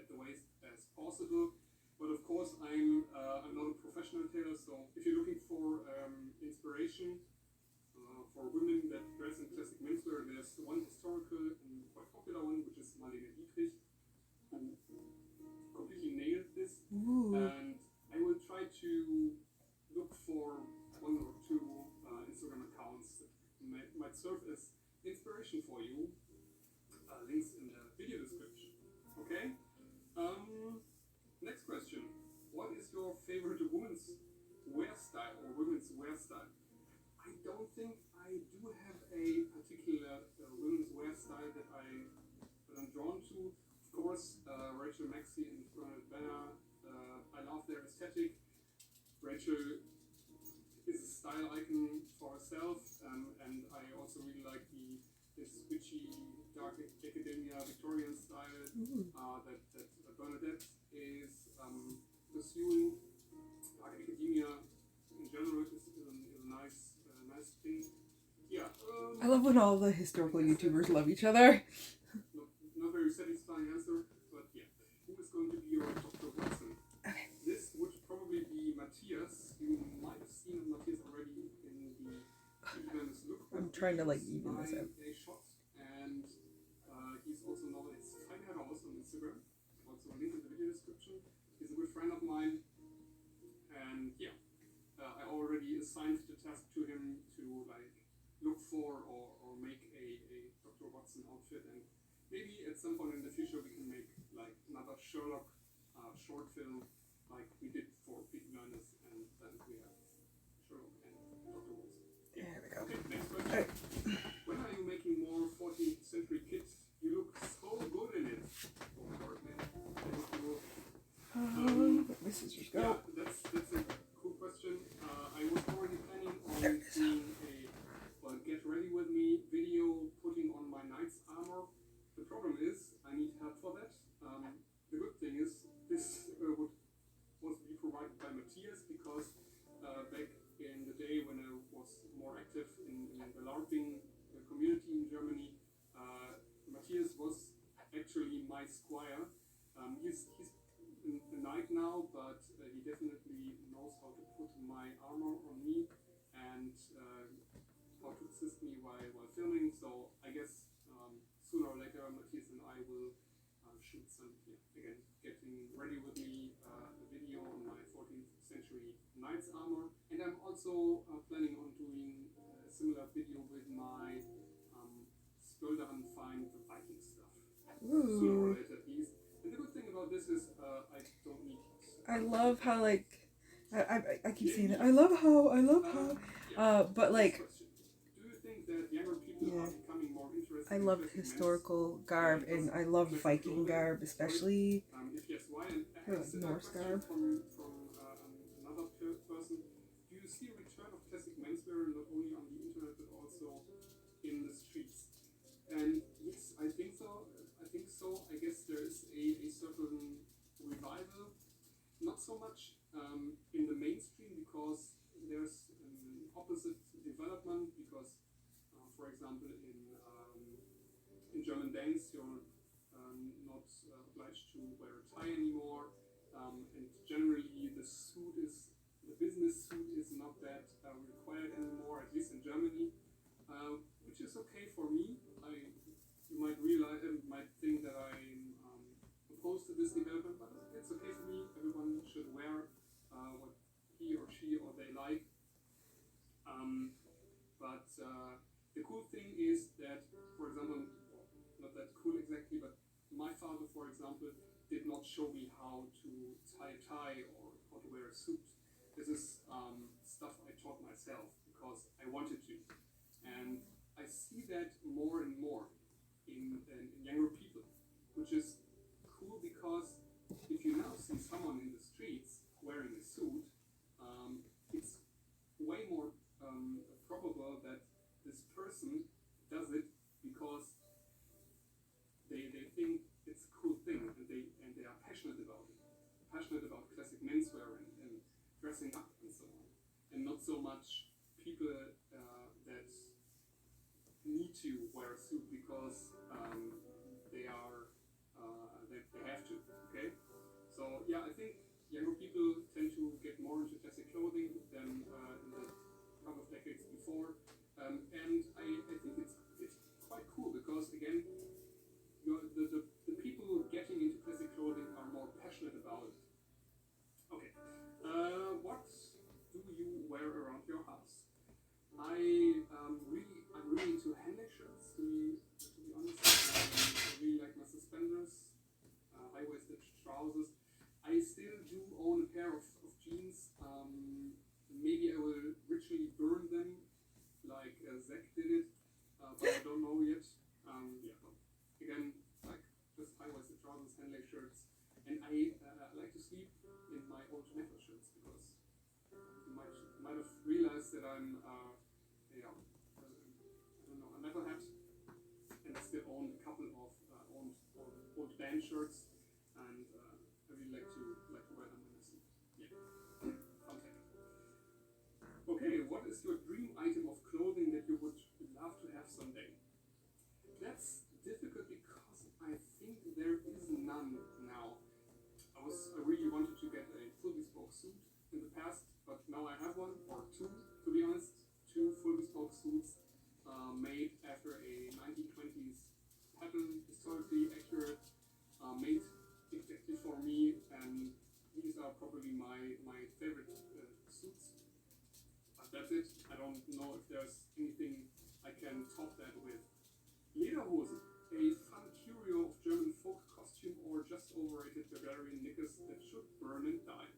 the waist as possible. But of course, I'm not a professional tailor, so if you're looking for inspiration for women that dress in classic menswear, there's one historical and quite popular one, which is Marlene Dietrich, who completely nailed this. Ooh. And I will try to look for one or two Instagram accounts that might serve as inspiration for you. Links in the video description. Okay? Next question. What is your favorite women's wear style or women's wear style? I don't think I do have a particular women's wear style that I'm drawn to. Of course, Rachel Maxey and Bernard Banner, I love their aesthetic. Rachel is a style icon for herself, and I also really like this witchy, dark academia Victorian style that Bernadette is pursuing. Dark academia in general is a nice thing. Yeah. I love when all the historical YouTubers love each other. Not very satisfying answer, but yeah. Who is going to be your Dr. Watson? Okay. This would probably be Matthias. You might have seen Matthias already in the Even's look. I'm trying to like even this out. A shot, and he's also known as Fine House on Instagram. Also a link in the video description. He's a good friend of mine, and yeah, I already assigned the task to him to like look for or make a Dr. Watson outfit, and maybe at some point in the future we can make like another Sherlock short film like we did for Peaky Blinders, and then we have Sherlock and Dr. Watson. Yeah. There we go. Okay, next question. When are you making more 14th century kits? You look so good in it. Oh, sorry, man. My scissors go. Yeah, that's a cool question. I was already planning on doing a get ready with me video putting on my knight's armor. The problem is I need help for that. The good thing is this would also be provided by Matthias, because back in the day when I was more active in the LARPing community in Germany, Matthias was actually my squire. He's a knight now, but he definitely knows how to put my armor on me and how to assist me while filming. So I guess sooner or later Matthias and I will shoot some, again, getting ready with me a video on my 14th century knight's armor. And I'm also planning on doing a similar video with my Sköldern find the Viking stuff. Sooner or later at least. And the good thing about this is I don't need I love how like I keep saying it. I love how but like do you think that younger people are becoming more interested I love historical garb and I love Viking garb, especially if yes, why? And Norse garb. From another person, do you see a return of classic menswear not only on the internet but also in the streets? And yes, I think so. I guess there is a certain revival, not so much in the mainstream because there's an opposite development. Because, for example, in German banks, you're not obliged to wear a tie anymore, and generally the business suit is not that required anymore, at least in Germany, which is okay for me. You might think that I'm opposed to this development, but it's okay for me. Everyone should wear what he or she or they like. But the cool thing is that, for example, not that cool exactly, but my father, for example, did not show me how to tie a tie or how to wear a suit. This is stuff I taught myself because I wanted to. And I see that more and more in younger people, which is cool because if you now see someone in the streets wearing a suit, it's way more probable that this person does it because they think it's a cool thing and they are passionate about it, passionate about classic menswear and dressing up and so on, and not so much people that need to wear a suit because they have to. Okay, so yeah, I think younger people tend to get more into classic clothing than in the couple of decades before, and I think it's quite cool because again, the people getting into classic clothing are more passionate about it. Okay, what do you wear around your house? I'm really into handleg shirts. To be honest, I really like my suspenders, high-waisted trousers. I still do own a pair of jeans. Maybe I will ritually burn them, like Zach did it, but I don't know yet. Again, like just high-waisted trousers, handleg shirts, and I like to sleep in my old metal shirts because you might have realized that I'm I don't know, a metalhead, and I still own a couple of old band shirts, and I really like to wear them when I sleep. Yeah, fun fact. Okay, what is your dream item of clothing that you would love to have someday? That's difficult because I think there is none now. I really wanted to get a full bespoke suit in the past, but now I have one, or two, to be honest, two full bespoke suits made after a 1920s pattern, historically accurate, made exactly for me, and these are probably my favorite suits. But that's it. I don't know if there's anything I can top that with. Lederhosen, a fun curio of German folk costume or just overrated Bavarian knickers that should burn and die.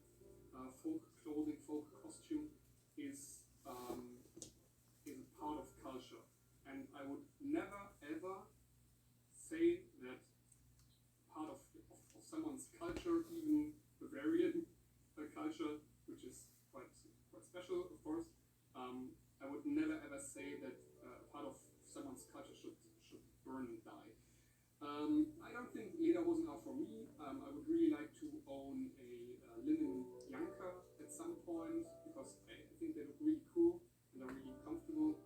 Folk clothing, folk costume is a part of culture, and I would never ever say that part of someone's culture, even Bavarian culture, which is quite special, of course. I would never ever say that part of someone's culture should burn and die. I don't think lederhosen are for me. I would really like to own a linen janker at some point because I think they look really cool and are really comfortable.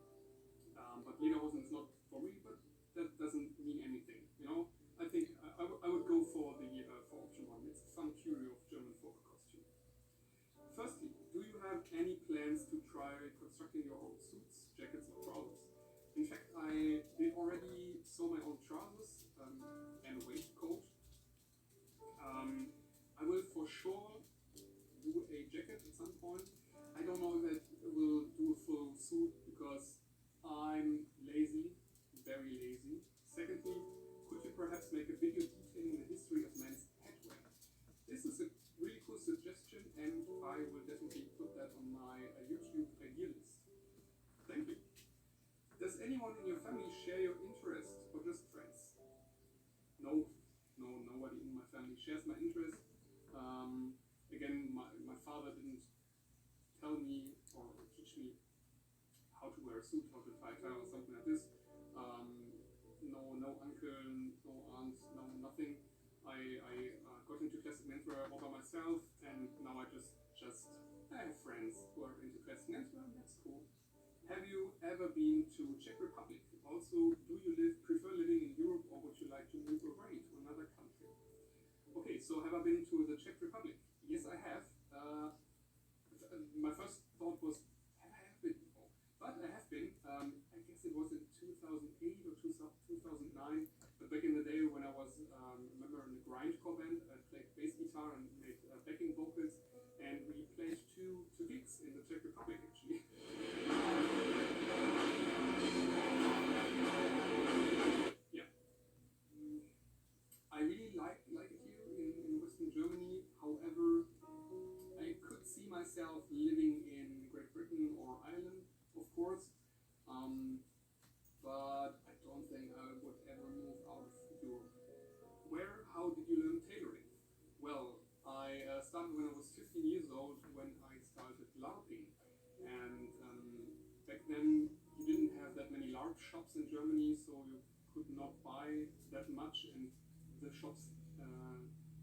But lederhosen is not for me, but that doesn't mean anything, you know. I think I would go for the for option one. It's a fun curio of German folk costume. sew my own trousers and waistcoat. I will for sure do a jacket at some point. I don't know if I will do a full suit because I'm lazy, very lazy. Secondly, could you perhaps make a video detailing the history of men's headwear? This is a really cool suggestion, and I will definitely put that on my YouTube idea list. Thank you. Does anyone in your family share your interests or just friends? No, nobody in my family shares my interest. Again, my father didn't tell me or teach me how to wear a suit, how to tie a tie or something like this. No uncle, no aunt, no nothing. I got into classic menswear all by myself, and now I just have friends who are into classic menswear, and that's cool. Have you ever been to Czech Republic? Also, do you prefer living in Europe, or would you like to move away to another country? Okay, so have I been to the Czech Republic? Yes, I have. My first thought was, have I ever been? Oh, but I have been. I guess it was in 2008 or 2009. But back in the day when I was a member in the grindcore band, I played bass guitar and made backing vocals, and we played two gigs in the Czech Republic actually. Yeah. I really like it here in Western Germany. However, I could see myself living in Great Britain or Ireland, of course. But I don't think I would ever move out of Europe. How did you learn tailoring? Well, I started when I was 15 years old when I started LARPing. And back then you didn't have that many LARP shops in Germany, so you could not buy that much, and the shops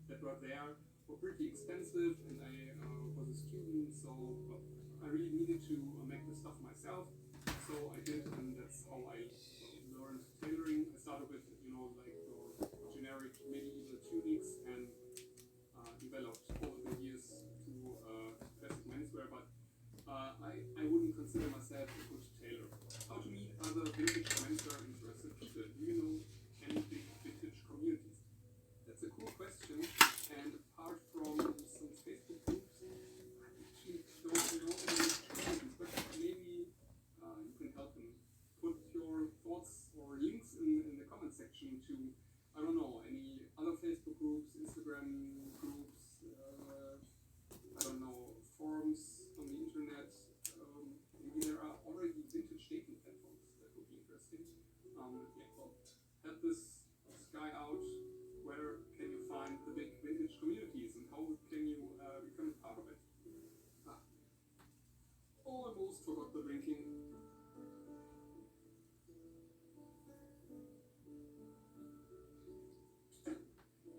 that were there were pretty expensive, and I was a student, so I really needed to make the stuff myself. So I did, and that's how I learned tailoring. I started with, like your generic medieval tunics, and developed over the years to classic menswear, but I wouldn't consider myself a good tailor. How to meet other vintage menswear interested people? Do you know any big vintage communities? That's a cool question, and apart from some Facebook groups, I actually don't know any communities, but maybe you can help me. Put your thoughts or links in the comment section to, I don't know, any other Facebook groups, Instagram groups, I don't know, forums on the internet. Maybe there are already vintage dating platforms that would be interesting. Help this guy out. Where can you find the big vintage communities, and how can you become part of it? Almost forgot the drinking.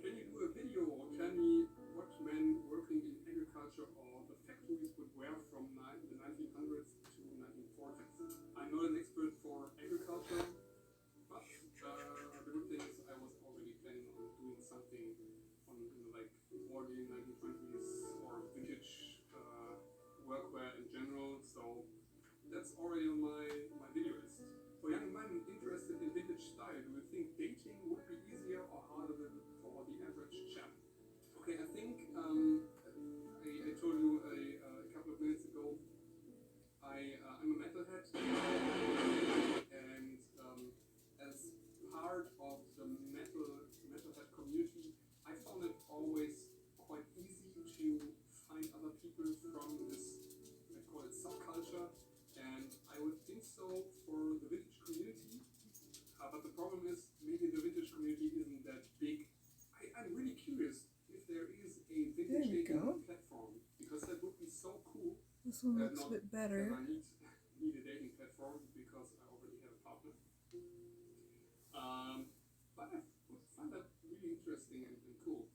Can you do a video or tell me what men working in agriculture or the factories would wear from the 1900s to 1940s? I'm not an expert for agriculture, but the good thing is I was already planning on doing something on like early 1920s or vintage workwear in general, so that's already on my video list. For young men interested in vintage style, do you think dating would be easier or harder than for the average chap? Okay, I think I told you a couple of minutes ago, I'm a metalhead, and as part of the metalhead community, I found it always quite easy to find other people from this, I call it subculture, and I would think so for the vintage community. But the problem is, maybe the vintage community isn't that big. I'm really curious if there is a vintage dating platform, because that would be so cool. This one looks a bit better. I need a dating platform because I already have a partner. But I would find that really interesting and cool.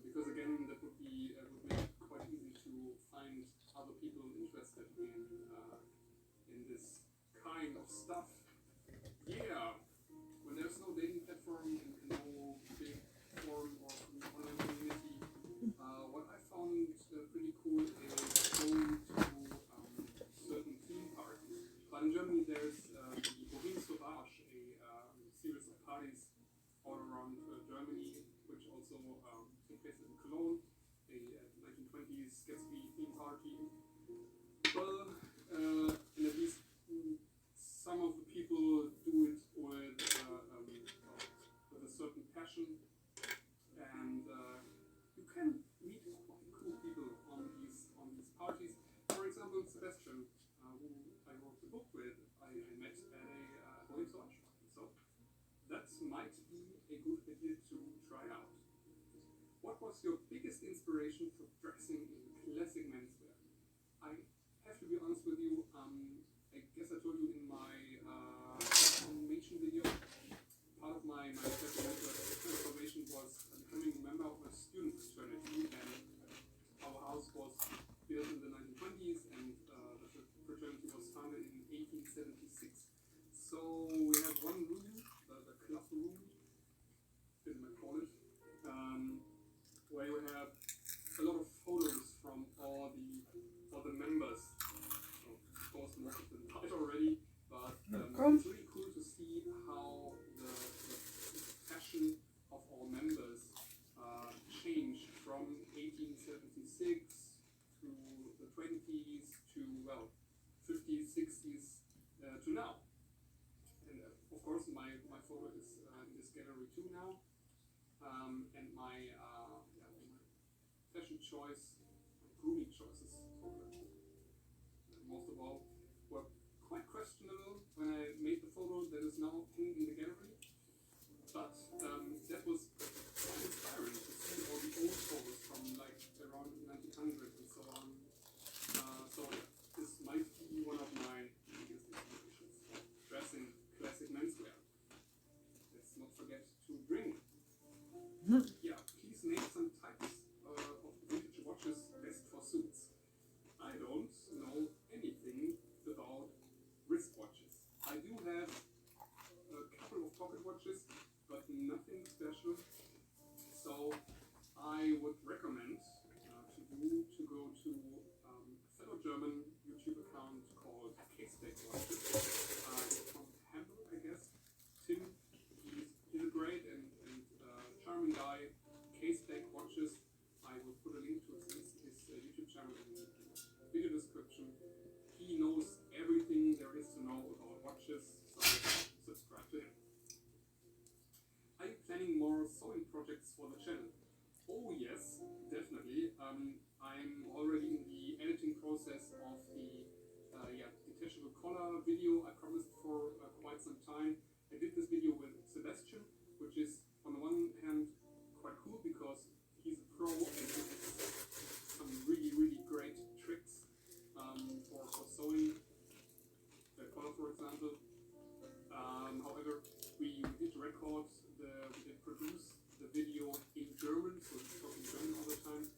Because again, that would make it quite easy to find other people interested in this kind of stuff. Yeah. When there's no dating platform and no big forum or online community, what I found pretty cool is going to certain Gatsby theme party. Well, and at least some of the people do it with a certain passion, and you can meet quite cool people on these parties. For example, Sebastian, who I wrote the book with, I met at a Horizontal. So that might be a good idea to try out. What was your biggest inspiration for dressing in classic menswear? I have to be honest with you. I guess I told you in my animation video. Part of my transformation was becoming a member of a student fraternity, and our house was built in the 1920s, and the fraternity was founded in 1876. So we have one room, the club room, as I call it, where you have a lot of photos from all the members. So, of course, most of them died already, but it's really cool to see how the fashion of our members changed from 1876 to the 20s to, well, 50s, 60s to now. And of course, my photo is in this gallery too now. And my fashion choice, my grooming choices, most of all, were quite questionable when I made the photo that is now hanging in the gallery. But that was quite inspiring to see all the old photos from like around 1900 and so on. So this might be one of my biggest inspirations. Dressing classic menswear. Let's not forget to drink. Yeah, please name some types of vintage watches best for suits. I don't know anything about wristwatches. I do have a couple of pocket watches, but nothing special. So I would recommend to go to a fellow German YouTube account called Caseback Watches. From Hamburg, I guess. Tim, he's a great and charming guy. Caseback Watches. I will put a link to his YouTube channel in the video description. He knows everything there is to know about watches, so subscribe to him. Are you planning more sewing projects for the channel? Oh yes, definitely. I'm already in the editing process of the detachable collar video I promised for quite some time. I did this video with Sebastian, which is on the one hand quite cool because he's a pro and he has some really, really great tricks for sewing the collar, for example. However, we did produce the video in German, so it's talking German all the time,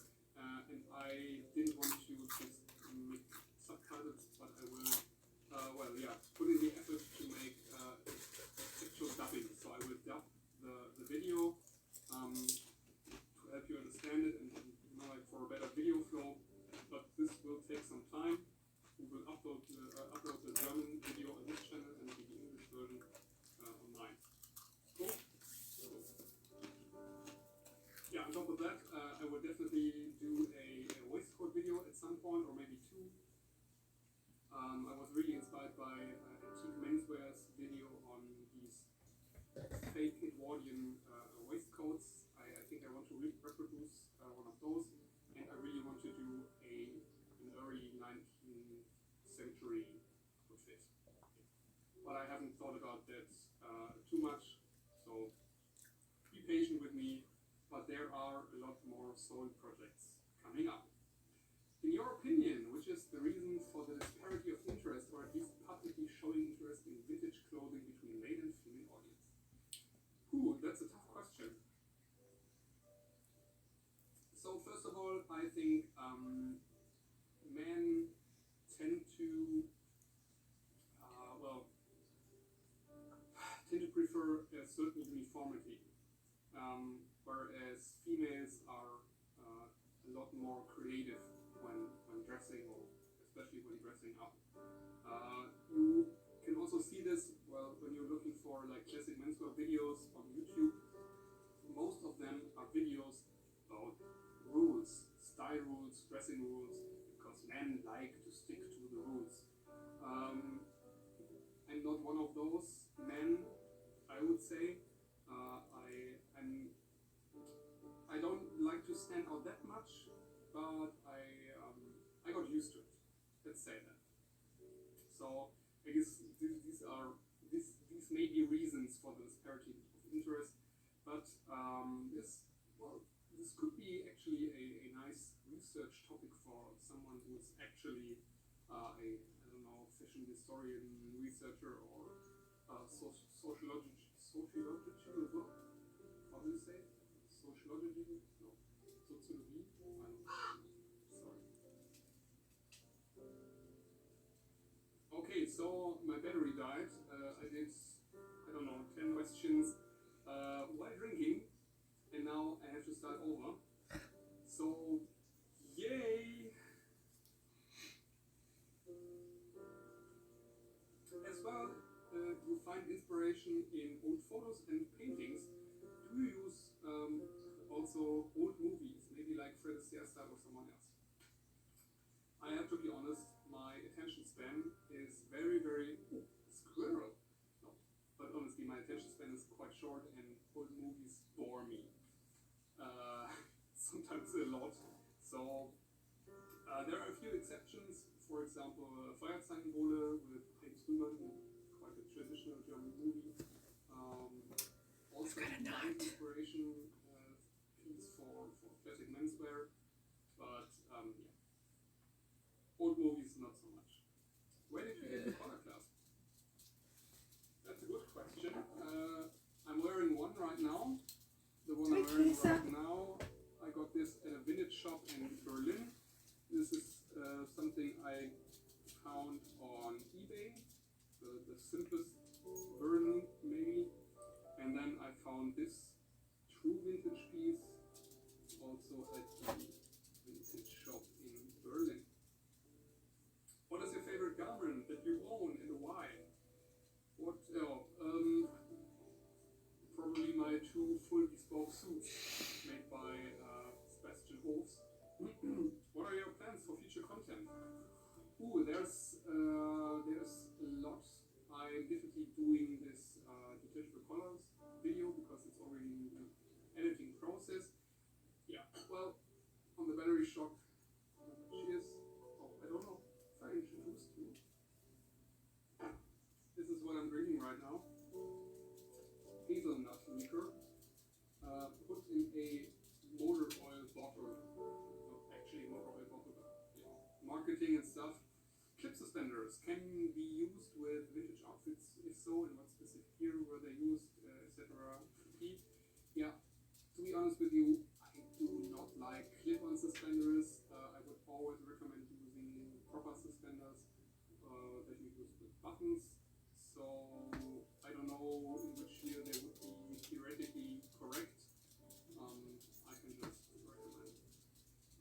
and I didn't want to just make subtitles, but I will, put in the effort to make actual dubbing. So I will dub the video to help you understand it and like for a better video flow. But this will take some time. We will upload the German video on this channel and the English version online. Cool. Yeah, on top of that, I will definitely do a waistcoat video at some point, or maybe two. I was really inspired by Antique Menswear's video on these fake Edwardian waistcoats. I think I want to reproduce one of those, and I really want to do an early 19th century outfit. But I haven't thought about that too much, so be patient with me. But there are a lot more sewing projects coming up. In your opinion, which is the reason for the disparity of interest, or at least publicly showing interest in vintage clothing between male and female audience? That's a tough question. So first of all, I think men tend to prefer a certain uniformity, whereas females are a lot more creative when dressing, or especially when dressing up. You can also see this when you're looking for like classic menswear videos on YouTube. Most of them are videos about rules, style rules, dressing rules, would say. I don't like to stand out that much, but I got used to it. Let's say that. So I guess these may be reasons for the disparity of interest, but this could be actually a nice research topic for someone who's actually fashion historian, researcher, or sociological. How do you say? Sociology? No. Sociology? I don't know. Sorry. Okay, so my battery died. I did, 10 questions while drinking, and now I have to start over. So, yay! As well, you find inspiration in old photos and paintings. Do you use also old movies, maybe like Fred Astaire or someone else? I have to be honest, my attention span is very, very squirrel. No, but honestly, my attention span is quite short, and old movies bore me. Sometimes a lot. So there are a few exceptions. For example, Feuerzangenbowle with Heinz Rühmann, quite a traditional German movie. Also, nice inspiration piece for classic menswear, but old movies not so much. Where did you get the color class? That's a good question. I'm wearing one right now. The one I'm wearing right now, I got this at a vintage shop in Berlin. This is something I found on eBay, the simplest version maybe. And then I found this true vintage piece also at the vintage shop in Berlin. What is your favorite garment that you own and why? Probably my two full bespoke suits made by Sebastian Hofs. What are your plans for future content? There's a lot. I'm definitely doing this detachable colors video because it's already in the editing process. Yeah, well, on the battery shock, cheers. Oh, I don't know if I introduced you. This is what I'm drinking right now. Hazelnut liquor, put in a motor oil bottle. Not actually motor oil bottle, but marketing and stuff. Clip suspenders can be used with vintage outfits. If so, in what specific year were they used, etc. Yeah, to be honest with you, I do not like clip-on suspenders. I would always recommend using proper suspenders that you use with buttons. So I don't know in which year they would be theoretically correct. I can just recommend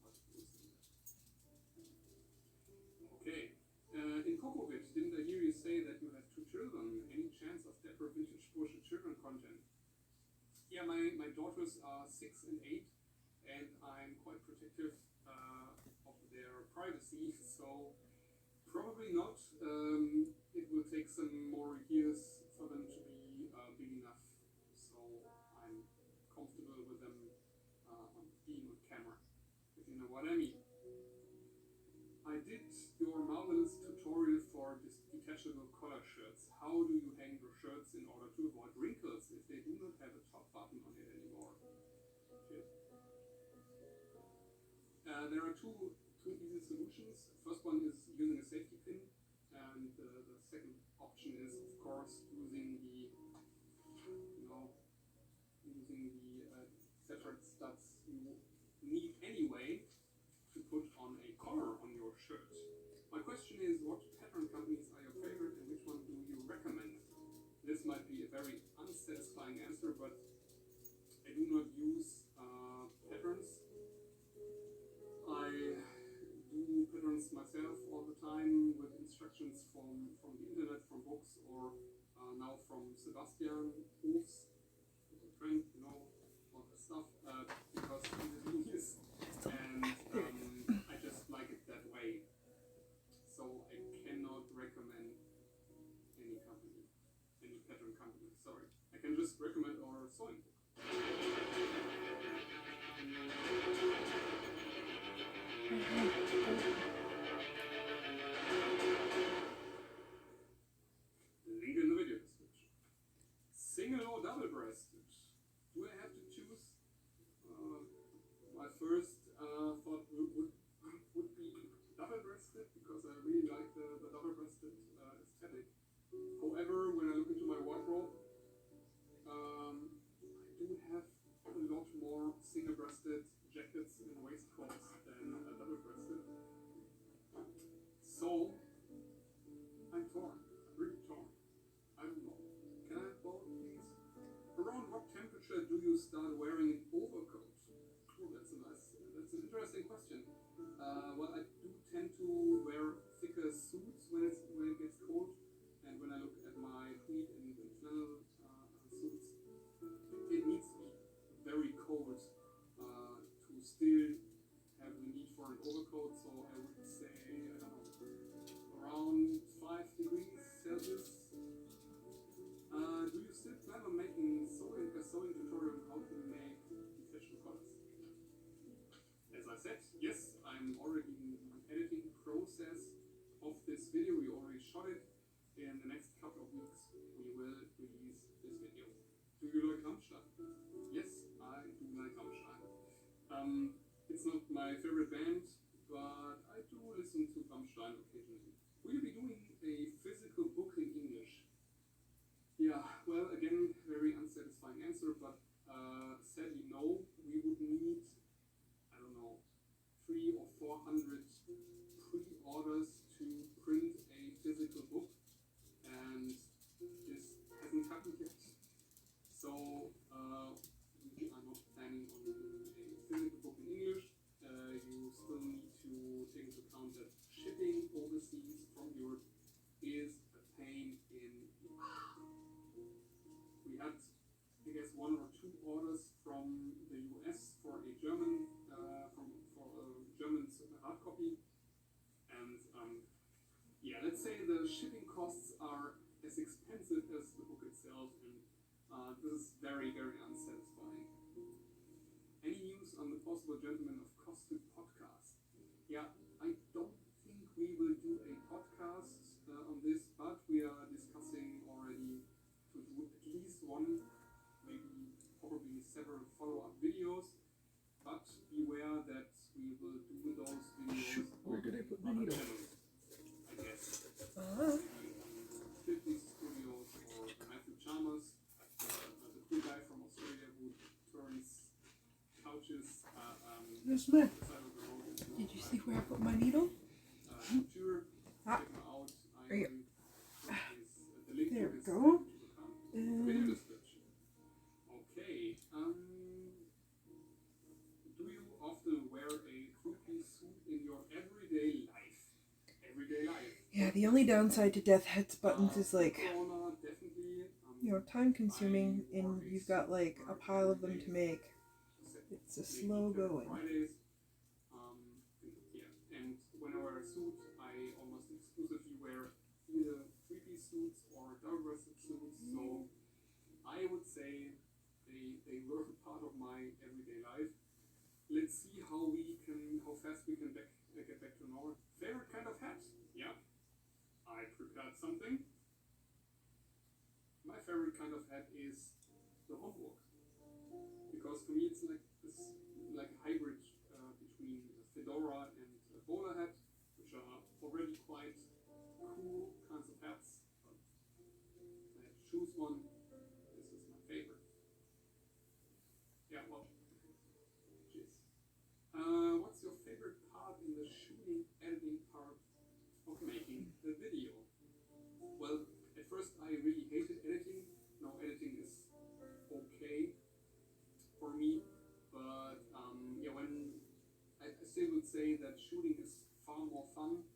not using that. Okay. In Popovic, didn't I hear you say that you have 2 children? Any chance of dapper vintage Porsche children content? Yeah, my daughters are 6 and 8, and I'm quite protective of their privacy, so probably not. It will take some more years for them to be big enough, so I'm comfortable with them being on camera, if you know what I mean. I did your marvelous tutorial for detachable collar shirts. How do you hang your shirts in order to avoid wrinkles if they do not have a top button on it anymore? Okay. There are two easy solutions. First one is using a safety pin, and the second option is, of course, using the separate studs you need anyway to put on a collar on your shirt. My question is, what pattern companies are your favorite and which one do you recommend? This might be a very unsatisfying answer, but I do not use patterns. I do patterns myself all the time with instructions from the internet, from books, or now from Sebastian Hofs, a friend, all that stuff, because he's a genius, and I just like it that way. So I cannot recommend any pattern company. Sorry, I can just recommend our sewing book. Link in the video description. Single or double-breasted? Do I have to choose? My first thought would be double-breasted because I really like the double-breasted aesthetic. However, when I look into my wardrobe, I do have a lot more single-breasted jackets and waistcoats than double-breasted. So, I'm torn. I'm really torn. I don't know. Can I have both, please? Around what temperature do you start wearing an overcoat? Oh, that's an interesting question. Well, I do tend to wear thicker suits when it gets cold, and when I look at my tweed and flannel suits, it needs to be very cold to still have the need for an overcoat. So I would say, I don't know, around 5 degrees Celsius. Do you still plan on making a sewing tutorial on how to make detachable collars? As I said, yes, I'm already in the editing process of this video. We already shot it. In the next couple of weeks, we will release this video. Do you like Rammstein? Yes, I do like Rammstein. It's not my favorite band, but I do listen to Rammstein occasionally. Will you be doing a physical book in English? Yeah, well, again, very unsatisfying answer, but sadly no. We would need, I don't know, 300 or 400 pre-orders to print a physical book, and this hasn't happened yet. So we are not planning on doing a physical book in English. You still need to take into account that shipping overseas from Europe is a pain in the ass. We had, I guess, 1 or 2 orders from the US for a German hard copy, and yeah, let's say the shipping costs are as expensive as the book itself, and this is very, very unsatisfying. Any news on the possible Gentlemen of Costume podcast? Yeah, I don't think we will do a podcast on this, but we are discussing already to do at least one, maybe probably several follow-up videos. But beware that we will do those videos. Where did I put my needle? I guess. Maybe 50 Studios or Matthew Chalmers, the cool guy from Australia who turns couches. There's my. The side of the road into, Did you see where I put my needle? Couture. Check him out. There you The link There to we his go. video description. Okay. Do you often wear a three-piece suit in your everyday life? Everyday life. Yeah, the only downside to Deathhead's buttons is like, Corona, definitely. time consuming, and you've got like a pile of them to make. It's a slow going. Fridays. Yeah, and when I wear a suit, I almost exclusively wear either three-piece suits or double-breasted suits. So I would say they were part of my everyday life. Let's see how fast we can get back to normal. Favorite kind of hat? Yeah, I prepared something. My favorite kind of hat is the Homburg, because for me it's like this like hybrid between a fedora and a bowler hat, which are already quite cool kinds of hats. But I had to choose one. This is my favorite. Yeah, well, cheers. What's your favorite part in the shooting, editing part of making the video? Well, at first I really hated editing. Now editing is okay for me, but yeah, when I still would say that shooting is far more fun,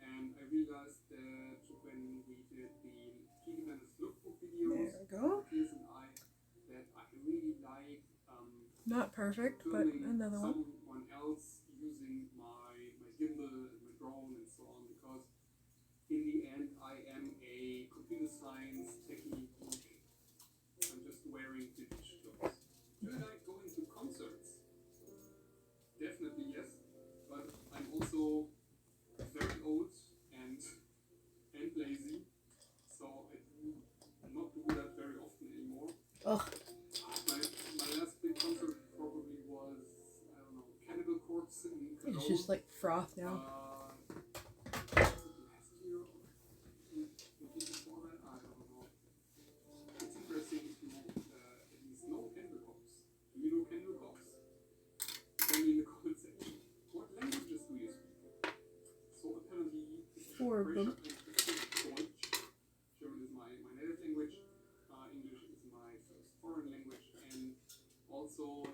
and I realized that when we did the Peaky lookbook videos, There we go. Piers and I, that I really like Not perfect, but another one. someone else using my gimbal and my drone and so on, because in the end I am a computer science techie geek. I'm just froth now. last year or the year before that, I don't know. It's interesting if you at least know Kendall Cops. Do you know Kendall Cops? Tell me in the comment section. What languages do you speak? So apparently, Four of them. Deutsch. German is my native language. English is my first foreign language, and also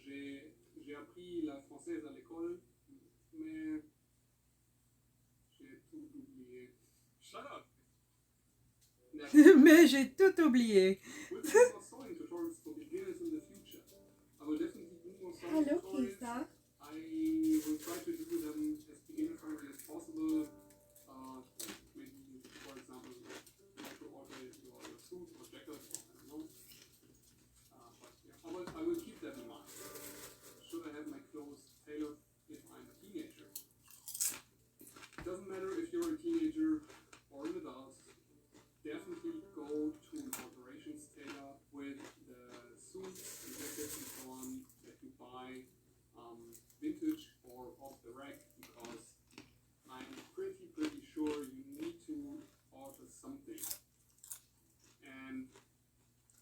j'ai appris la française à l'école, mais j'ai tout oublié. Shut up! Mais j'ai tout oublié. We'll do more sewing tutorials for beginners in the future. I will definitely do more sewing Hello, tutorials. Kisa. I will try to do them as beginner friendly as possible. Maybe, for example, to order your suit or jacket, or I don't know. But yeah, I will keep that in mind. Should I have my clothes tailored if I'm a teenager? It doesn't matter if you're a teenager or an adult. Definitely go to an alterations tailor with the suits and jackets and so on that you buy vintage or off the rack, because I'm pretty sure you need to alter something. And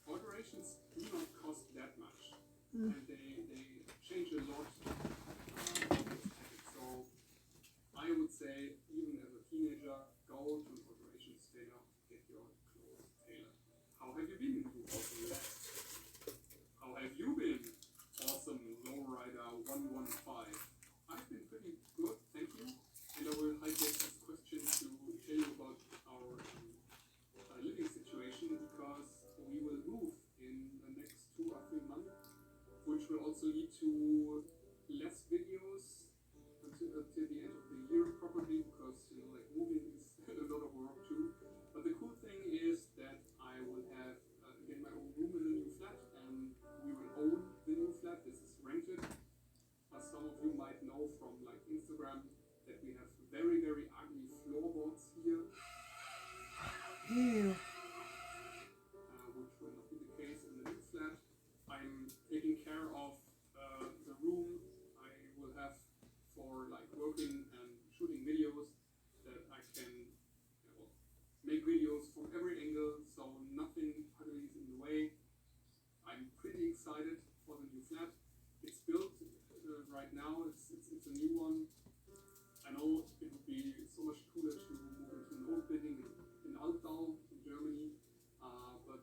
alterations do not cost that much, and they change a lot. So I would say, even as a teenager, go to an alterations tailor, get your clothes tailored. How have you been? How have you been? Awesome Lowrider 115. I've been pretty good, thank you. And I will hijack this question to tell you about our living situation, because we will move in the next 2 or 3 months, which will also lead to less videos until the end of the year, probably, because like moving is a lot of work too. But the cool thing is that I will have again my own room in the new flat, and we will own the new flat. This is rented. As some of you might know from like Instagram, that we have very ugly floorboards here. Ew. Which will not be the case in the new flat. I'm taking care of the room I will have for like working and shooting videos, that I can make videos from every angle, so nothing ugly is in the way. I'm pretty excited for the new flat. It's built right now. It's a new one. I know it would be so much cooler to move into an old building in Altau, in Germany, but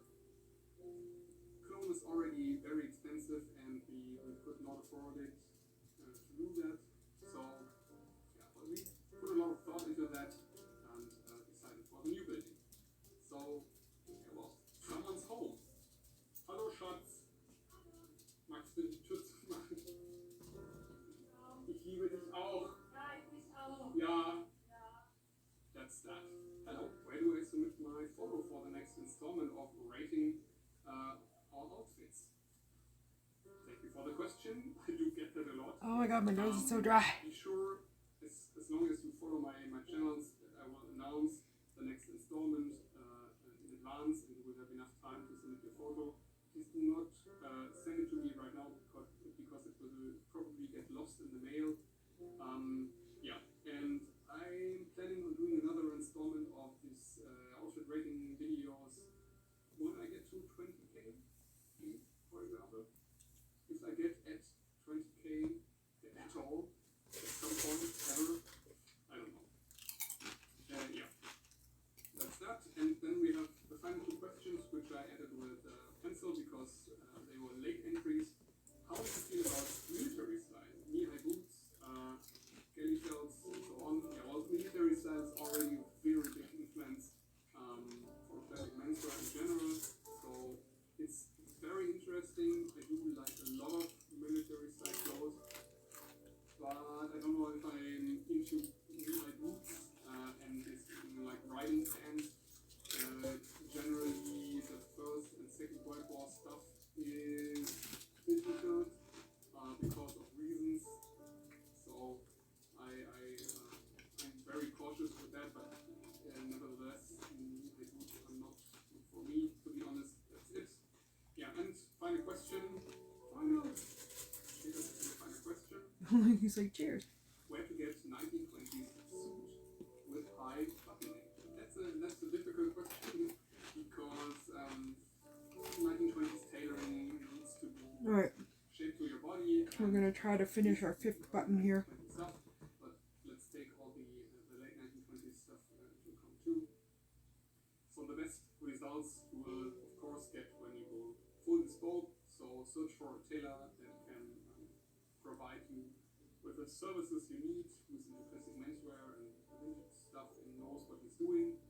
Cologne is already very expensive, and we could not afford it to do that. So yeah, but we put a lot of thought into that and decided for the new building. So yeah, well, someone's home. Hallo Schatz. Magst du die Tür zumachen? Ich liebe dich auch. Ja, ich mich auch. Ja. Ja. That's that. Hello, where do I submit my photo for the next installment of rating our outfits? Thank you for the question. I do get that a lot. Oh my god, my nose is so dry. Be sure, as long as you follow my channels, that I will announce the next installment in advance, and you will have enough time to submit your photo. Please do not send it to me right now, because it will probably get lost in the mail. Yeah, and I'm planning on doing another installment of this outfit rating videos when I get to 20k, for example. If I get at 20k at all, at some point ever, I don't know. Yeah, that's that. And then we have the final 2 questions, which I added with pencil because they were late entries. How do you feel about military style? Knee-high boots, ghillie shells, and so on. Yeah, well, military style is already a very big influence for classic menswear in general. So it's very interesting. I do like a lot of military style clothes, but I don't know if I'm into knee-high boots and this like riding pants. Generally, the First and Second World War stuff is difficult because of reasons. So I'm very cautious with that, but nevertheless, knee-high boots are not for me, to be honest. That's it. Yeah, and final question. Final. Cheers to the final question. He's like, cheers. try to finish our fifth button here. Stuff, but let's take all the late 1920s stuff into account too. So the best results you will of course get when you go full bespoke. So search for a tailor that can provide you with the services you need, who's into classic menswear and vintage stuff and knows what he's doing.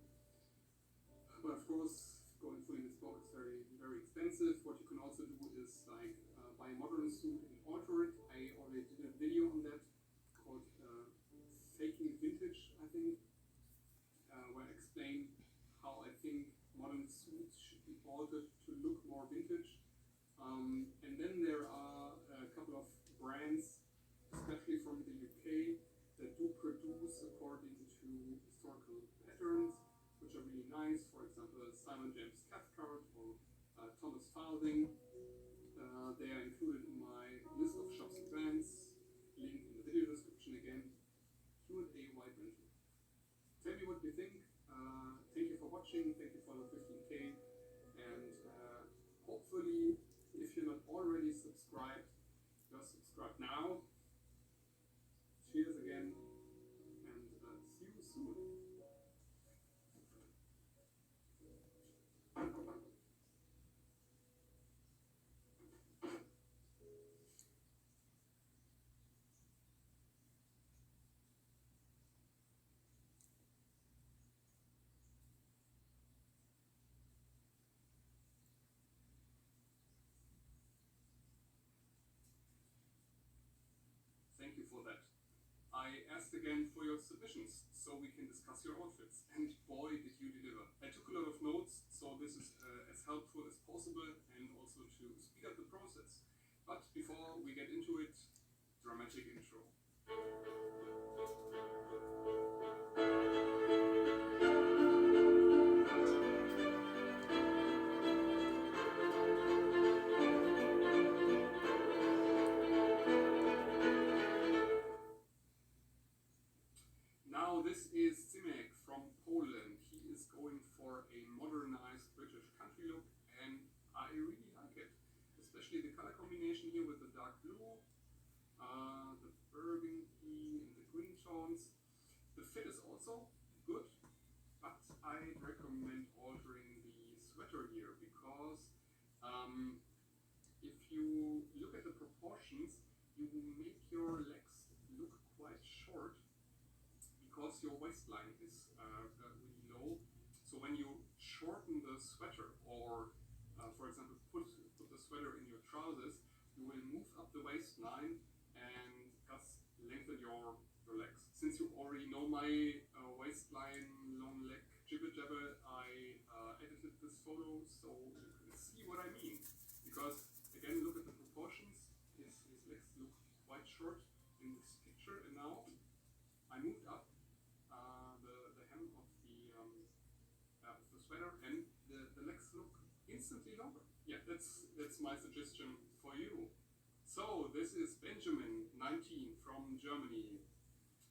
But of course, going fully bespoke is very, very expensive. What you can also do is like buy a modern suit and alter it. I already did a video on that called Faking Vintage, I think, where I explain how I think modern suits should be altered to look more vintage. And then there are a couple of brands, especially from the UK, that do produce according to historical patterns, which are really nice. For example, Simon James Cathcart or Thomas Farthing. They are included in my list of shops and brands. Link in the video description again. Q&A white rental. Tell me what you think. Thank you for watching. Thank you for the 15K. And hopefully, if you're not already subscribed, just subscribe now. Cheers again, and see you soon. Thank you for that. I asked again for your submissions so we can discuss your outfits, and boy did you deliver. I took a lot of notes, so this is as helpful as possible and also to speed up the process. But before we get into it, dramatic intro. Now this is Zimek from Poland. He is going for a modernized British country look, and I really like it. Especially the color combination here with the dark blue, the burgundy and the green tones. The fit is also good, but I recommend altering the sweater here because if you look at the proportions, you make your legs look quite short because your waistline is really low. So when you shorten the sweater or for example put the sweater in your trousers, you will move up the waistline and thus lengthen your legs. Since you already know my waistline long leg jibber jabber, I edited this photo so you can see what I mean. Because again, look at the proportions. His legs look quite short in this picture, and now I moved up the hem of the sweater, and the legs look instantly longer. Yeah, that's my suggestion for you. So this is Benjamin, 19, from Germany.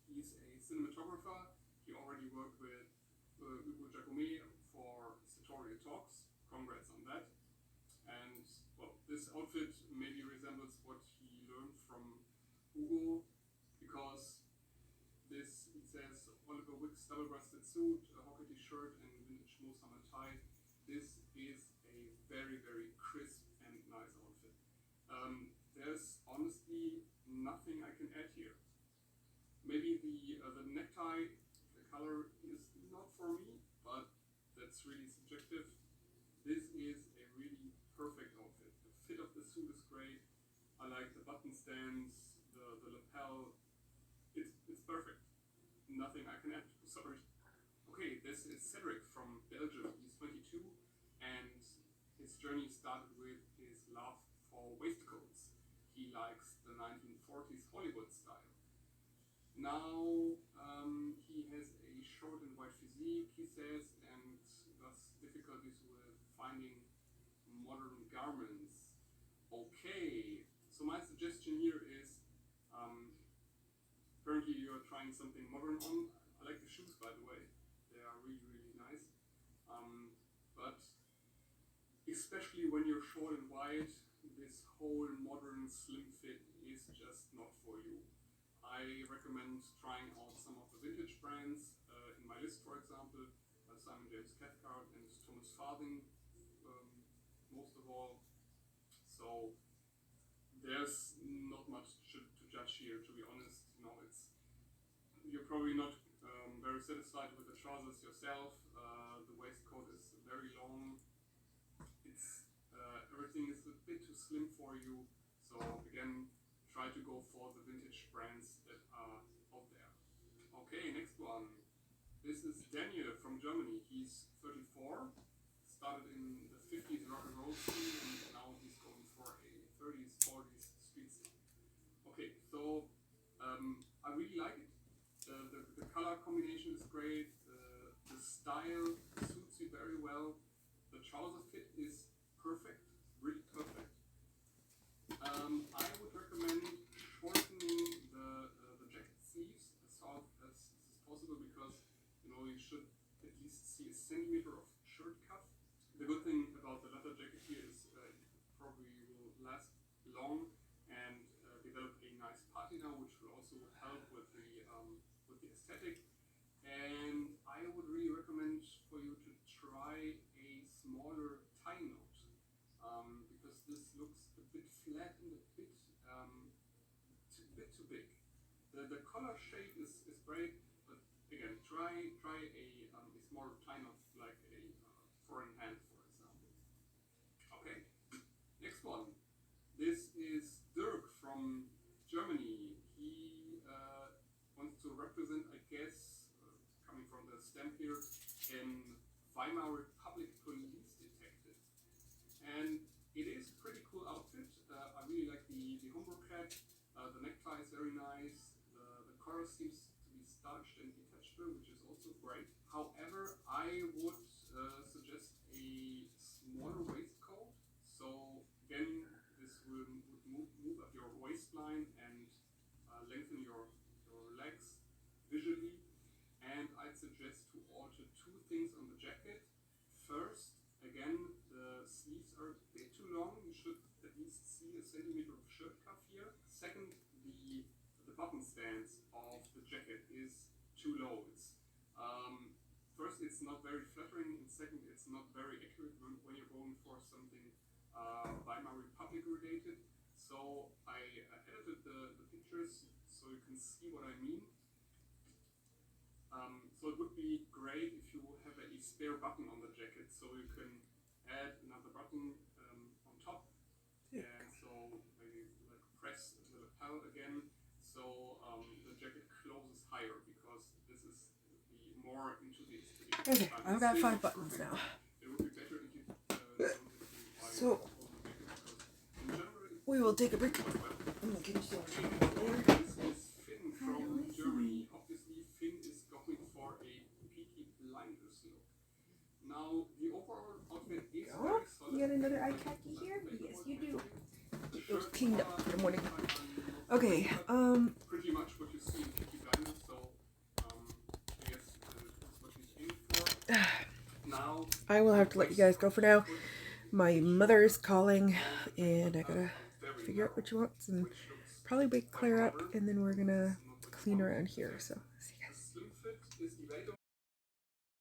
He's a cinematographer. He already worked with Hugo Giacometti for Sartorial Talks. Congrats on that. And well, this outfit maybe resembles what he learned from Hugo, because this, it says Oliver Wick's double-breasted suit, a hockey shirt, and vintage Mo summer tie. This is a very, very crisp and nice outfit. There's honestly nothing I can add here. Maybe the necktie, the color is not for me, but that's really subjective. This is a really perfect outfit. The fit of the suit is great. I like the button stands, the lapel. It's perfect. Nothing I can add. Sorry. Okay, this is Cedric from Belgium. He's 22, and his journey started with his love for waistcoats. He likes the 1940s Hollywood style. Now he has a short and white physique, he says, and thus difficulties with finding modern garments. Okay, so my suggestion here is currently you're trying something modern on. I like the shoes, by the way. They are really, really nice. But especially when you're short and wide, this whole modern slim fit is is just not for you. I recommend trying out some of the vintage brands in my list, for example, Simon James Cathcart and Thomas Farthing, most of all. So there's not much to judge here, to be honest. You know, you're probably not very satisfied with the trousers yourself. The waistcoat is very long. It's everything is a bit too slim for you. So again, try to go for the vintage brands that are out there. Okay, next one. This is Daniel from Germany. He's 34, started in the 50s rock and roll scene, and now he's going for a 30s, 40s street scene. Okay, so I really like it. The color combination is great. The style suits you very well. The trouser fit is perfect, really perfect. I would recommend shortening the jacket sleeves as far as is possible, because you know you should at least see a centimeter of shirt cuff. The good thing about the leather jacket here is it probably will last long and develop a nice patina, which will also help with the aesthetic. And I would really recommend for you to try a smaller tie knot, because this looks a bit flat and a bit too big. The collar shape is great, but again, try a smaller tie knot, like a foreign hand, for example. Okay, next one. This is Dirk from Germany. He wants to represent, I guess, coming from the stamp here, in Weimar Republic police detective. And it is a pretty cool outfit. I really like the Homburg hat. The necktie is very nice. The collar seems to be starched and detachable, which is also great. However, I would suggest a smaller waistcoat. So again, this would move up your waistline and lengthen your legs visually. And I'd suggest to alter two things on the jacket. First, again, the sleeves are a bit too long. You should at least see a centimeter of shirt cuff here. Second, the button stance of the jacket is too low. First, it's not very flattering, and second, it's not very accurate when you're going for something Weimar Republic related. So I edited the pictures so you can see what I mean. So it would be great if you have a spare button on the jacket, so you can add another button on top, and so maybe like press the lapel again, so the jacket closes higher, because this is the more into the aesthetic. Okay, I've got 5 buttons now. It would be better if you don't So we will take a break. This is Finn from Germany. Obviously, Finn is going for a Peaky Blinders look. Now, the overall outfit is very solid. You got another eye khaki here? Yes, you do. It was cleaned up for the morning. Okay, Pretty much what you see in Peaky Blinders, so I guess that's what he's aiming for. Now, I will have to let you guys go for now. My mother is calling, and I gotta figure out what she wants, and probably wake Claire up, and then we're gonna clean around here. So, see you guys. Slim fit is die Meldung.